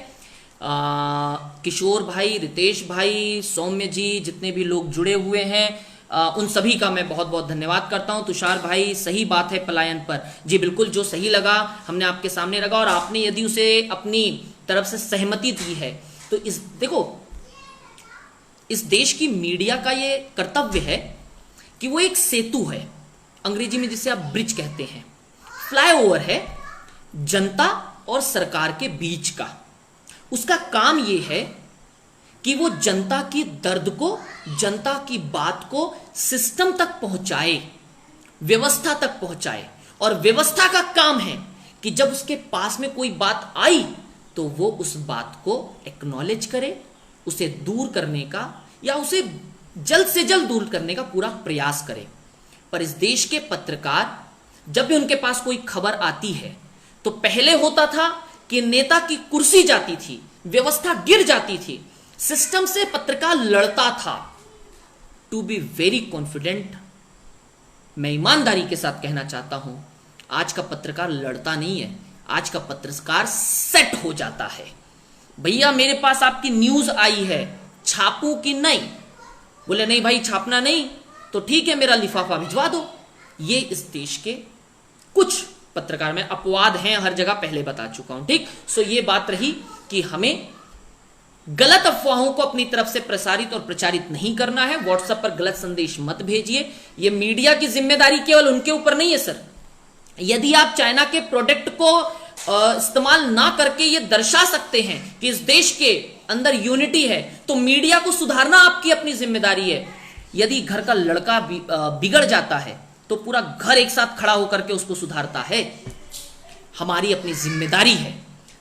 किशोर भाई, रितेश भाई, सौम्य जी, जितने भी लोग जुड़े हुए हैं उन सभी का मैं बहुत बहुत धन्यवाद करता हूं। तुषार भाई, सही बात है पलायन पर, जी बिल्कुल, जो सही लगा हमने आपके सामने रखा, और आपने यदि उसे अपनी तरफ से सहमति दी है तो देखो, इस देश की मीडिया का ये कर्तव्य है कि वो एक सेतु है, अंग्रेजी में जिसे आप ब्रिज कहते हैं, फ्लाईओवर है जनता और सरकार के बीच का। उसका काम यह है कि वो जनता की दर्द को, जनता की बात को सिस्टम तक पहुंचाए, व्यवस्था तक पहुंचाए। और व्यवस्था का काम है कि जब उसके पास में कोई बात आई तो वो उस बात को एक्नॉलेज करे, उसे दूर करने का या उसे जल्द से जल्द दूर करने का पूरा प्रयास करे। पर इस देश के पत्रकार जब भी उनके पास कोई खबर आती है तो पहले होता था कि नेता की कुर्सी जाती थी, व्यवस्था गिर जाती थी, सिस्टम से पत्रकार लड़ता था। टू बी वेरी कॉन्फिडेंट, मैं ईमानदारी के साथ कहना चाहता हूं, आज का पत्रकार लड़ता नहीं है, आज का पत्रकार सेट हो जाता है। भैया मेरे पास आपकी न्यूज आई है, छापूं कि नहीं? बोले नहीं भाई छापना नहीं, तो ठीक है मेरा लिफाफा भिजवा दो। ये इस देश के कुछ पत्रकार में अपवाद हैं, हर जगह पहले बता चुका हूं, ठीक। सो ये बात रही कि हमें गलत अफवाहों को अपनी तरफ से प्रसारित और प्रचारित नहीं करना है। व्हाट्सएप पर गलत संदेश मत भेजिए। ये मीडिया की जिम्मेदारी केवल उनके ऊपर नहीं है सर। यदि आप चाइना के प्रोडक्ट को इस्तेमाल ना करके ये दर्शा सकते हैं कि इस देश के अंदर यूनिटी है, तो मीडिया को सुधारना आपकी अपनी जिम्मेदारी है। यदि घर का लड़का बिगड़ जाता है तो पूरा घर एक साथ खड़ा होकर के उसको सुधारता है। हमारी अपनी जिम्मेदारी है,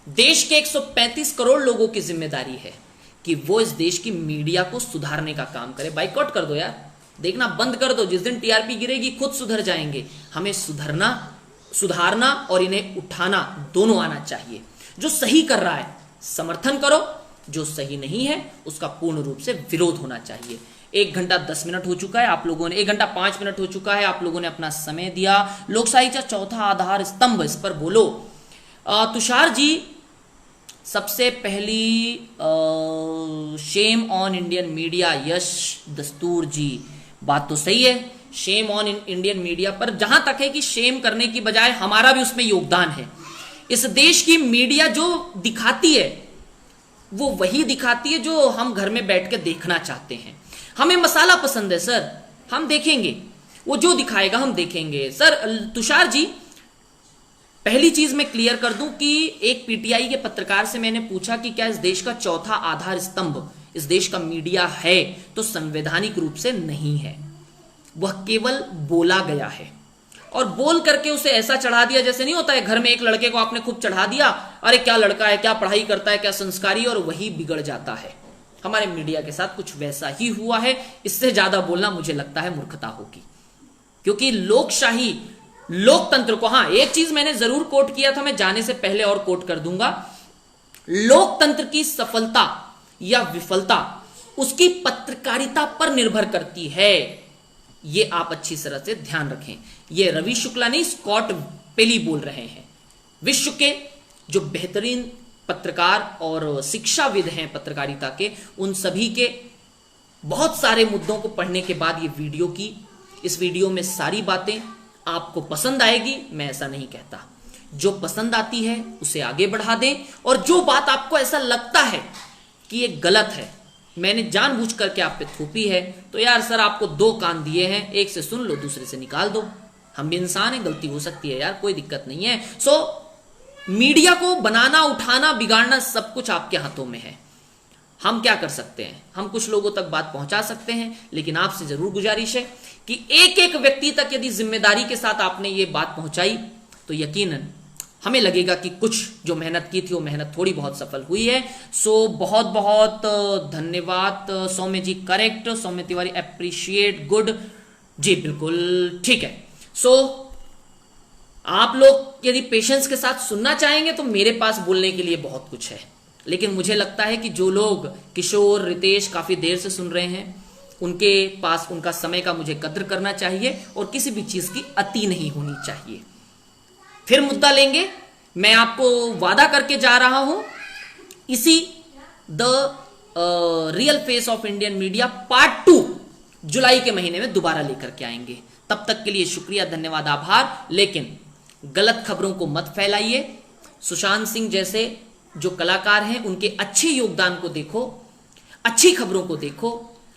देश के 135 करोड़ लोगों की जिम्मेदारी है कि वो इस देश की मीडिया को सुधारने का काम करे। बाइकआउट कर दो यार, देखना बंद कर दो। जिस दिन टीआरपी गिरेगी खुद सुधर जाएंगे। हमें सुधारना और इन्हें उठाना दोनों आना चाहिए। जो सही कर रहा है समर्थन करो, जो सही नहीं है उसका पूर्ण रूप से विरोध होना चाहिए। 1 घंटा 10 मिनट हो चुका है, आप लोगों ने 1 घंटा 5 मिनट हो चुका है, आप लोगों ने अपना समय दिया। लोकशाही का चौथा आधार स्तंभ, इस पर बोलो। तुषार जी, सबसे पहली शेम ऑन इंडियन मीडिया। यश दस्तूर जी, बात तो सही है, शेम ऑन इंडियन मीडिया। पर जहां तक है कि शेम करने की बजाय हमारा भी उसमें योगदान है। इस देश की मीडिया जो दिखाती है वो वही दिखाती है जो हम घर में बैठ के देखना चाहते हैं। हमें मसाला पसंद है सर, हम देखेंगे, वो जो दिखाएगा हम देखेंगे। सर तुषार जी, पहली चीज मैं क्लियर कर दूं कि एक पीटीआई के पत्रकार से मैंने पूछा कि क्या इस देश का चौथा आधार स्तंभ इस देश का मीडिया है, तो संवैधानिक रूप से नहीं है। वह केवल बोला गया है और बोल करके उसे ऐसा चढ़ा दिया जैसे नहीं होता है घर में एक लड़के को आपने खूब चढ़ा दिया, अरे क्या लड़का है, क्या पढ़ाई करता है, क्या संस्कारी, और वही बिगड़ जाता है। हमारे मीडिया के साथ कुछ वैसा ही हुआ है। इससे ज्यादा बोलना मुझे लगता है मूर्खता होगी, क्योंकि लोकशाही लोकतंत्र को, हाँ एक चीज मैंने जरूर कोट किया था, मैं जाने से पहले और कोट कर दूंगा, लोकतंत्र की सफलता या विफलता उसकी पत्रकारिता पर निर्भर करती है। ये आप अच्छी तरह से ध्यान रखें। ये रवि शुक्ला नहीं, स्कॉट पेली बोल रहे हैं। विश्व के जो बेहतरीन पत्रकार और शिक्षाविद हैं पत्रकारिता के, उन सभी के बहुत सारे मुद्दों को पढ़ने के बाद ये वीडियो की। इस वीडियो में सारी बातें आपको पसंद आएगी, मैं ऐसा नहीं कहता। जो पसंद आती है उसे आगे बढ़ा दें, और जो बात आपको ऐसा लगता है कि ये गलत है, मैंने जानबूझ करके आप पे थोपी है, तो यार सर आपको 2 कान दिए हैं, एक से सुन लो दूसरे से निकाल दो। हम भी इंसान हैं, गलती हो सकती है यार, कोई दिक्कत नहीं है। सो मीडिया को बनाना, उठाना, बिगाड़ना सब कुछ आपके हाथों में है। हम क्या कर सकते हैं? हम कुछ लोगों तक बात पहुंचा सकते हैं, लेकिन आपसे जरूर गुजारिश है कि एक एक व्यक्ति तक यदि जिम्मेदारी के साथ आपने ये बात पहुंचाई तो यकीनन हमें लगेगा कि कुछ जो मेहनत की थी वो मेहनत थोड़ी बहुत सफल हुई है। सो बहुत बहुत धन्यवाद सौम्य जी। करेक्ट सौम्य तिवारी, अप्रिशिएट, गुड जी, बिल्कुल ठीक है। सो आप लोग यदि पेशेंस के साथ सुनना चाहेंगे तो मेरे पास बोलने के लिए बहुत कुछ है, लेकिन मुझे लगता है कि जो लोग किशोर, रितेश काफी देर से सुन रहे हैं, उनके पास उनका समय का मुझे कद्र करना चाहिए और किसी भी चीज की अति नहीं होनी चाहिए। फिर मुद्दा लेंगे, मैं आपको वादा करके जा रहा हूं, इसी the real face of Indian media part 2 जुलाई के महीने में दोबारा लेकर के आएंगे। तब तक के लिए शुक्रिया, धन्यवाद, आभार। लेकिन गलत खबरों को मत फैलाइए। सुशांत सिंह जैसे जो कलाकार हैं उनके अच्छे योगदान को देखो, अच्छी खबरों को देखो,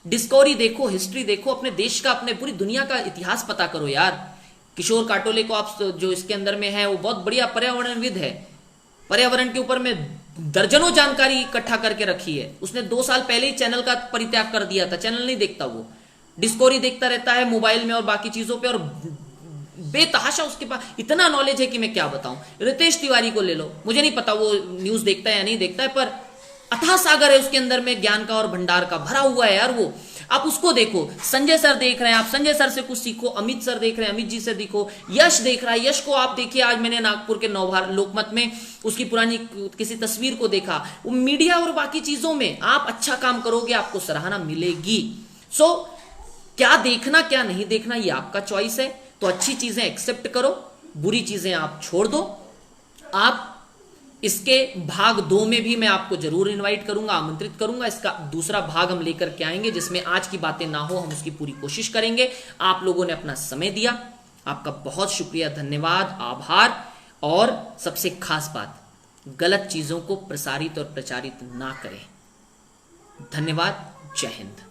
डिस्कवरी देखो, हिस्ट्री देखो, अपने देश का, अपने पूरी दुनिया का इतिहास पता करो यार। किशोर काटोले को आप जो इसके अंदर में है, वो बहुत बढ़िया पर्यावरणविद है, पर्यावरण के ऊपर में दर्जनों जानकारी इकट्ठा करके रखी है। उसने 2 साल पहले ही चैनल का परित्याग कर दिया था, चैनल नहीं देखता, वो डिस्कवरी देखता रहता है मोबाइल में और बाकी चीजों पे, और बेतहाशा उसके पास इतना नॉलेज है कि मैं क्या बताऊं। रितेश तिवारी को ले लो, मुझे नहीं पता वो न्यूज देखता है या नहीं देखता है, पर अथाह सागर है उसके अंदर में ज्ञान का और भंडार का भरा हुआ है यार वो। आप उसको देखो, संजय सर देख रहे हैं, आप संजय सर से कुछ सीखो, अमित सर देख रहे हैं, अमित जी से देखो, यश देख रहा है, यश को आप देखिए। आज मैंने नागपुर के नवभारत लोकमत में उसकी पुरानी किसी तस्वीर को देखा। वो मीडिया और बाकी चीजों में आप अच्छा काम करोगे, आपको सराहना मिलेगी। सो क्या देखना क्या नहीं देखना ये आपका चॉइस है। तो अच्छी चीजें एक्सेप्ट करो, बुरी चीजें आप छोड़ दो। आप इसके भाग 2 में भी मैं आपको जरूर इनवाइट करूंगा, आमंत्रित करूंगा। इसका दूसरा भाग हम लेकर के आएंगे जिसमें आज की बातें ना हो, हम उसकी पूरी कोशिश करेंगे। आप लोगों ने अपना समय दिया, आपका बहुत शुक्रिया, धन्यवाद, आभार। और सबसे खास बात, गलत चीजों को प्रसारित और प्रचारित ना करें। धन्यवाद, जय हिंद।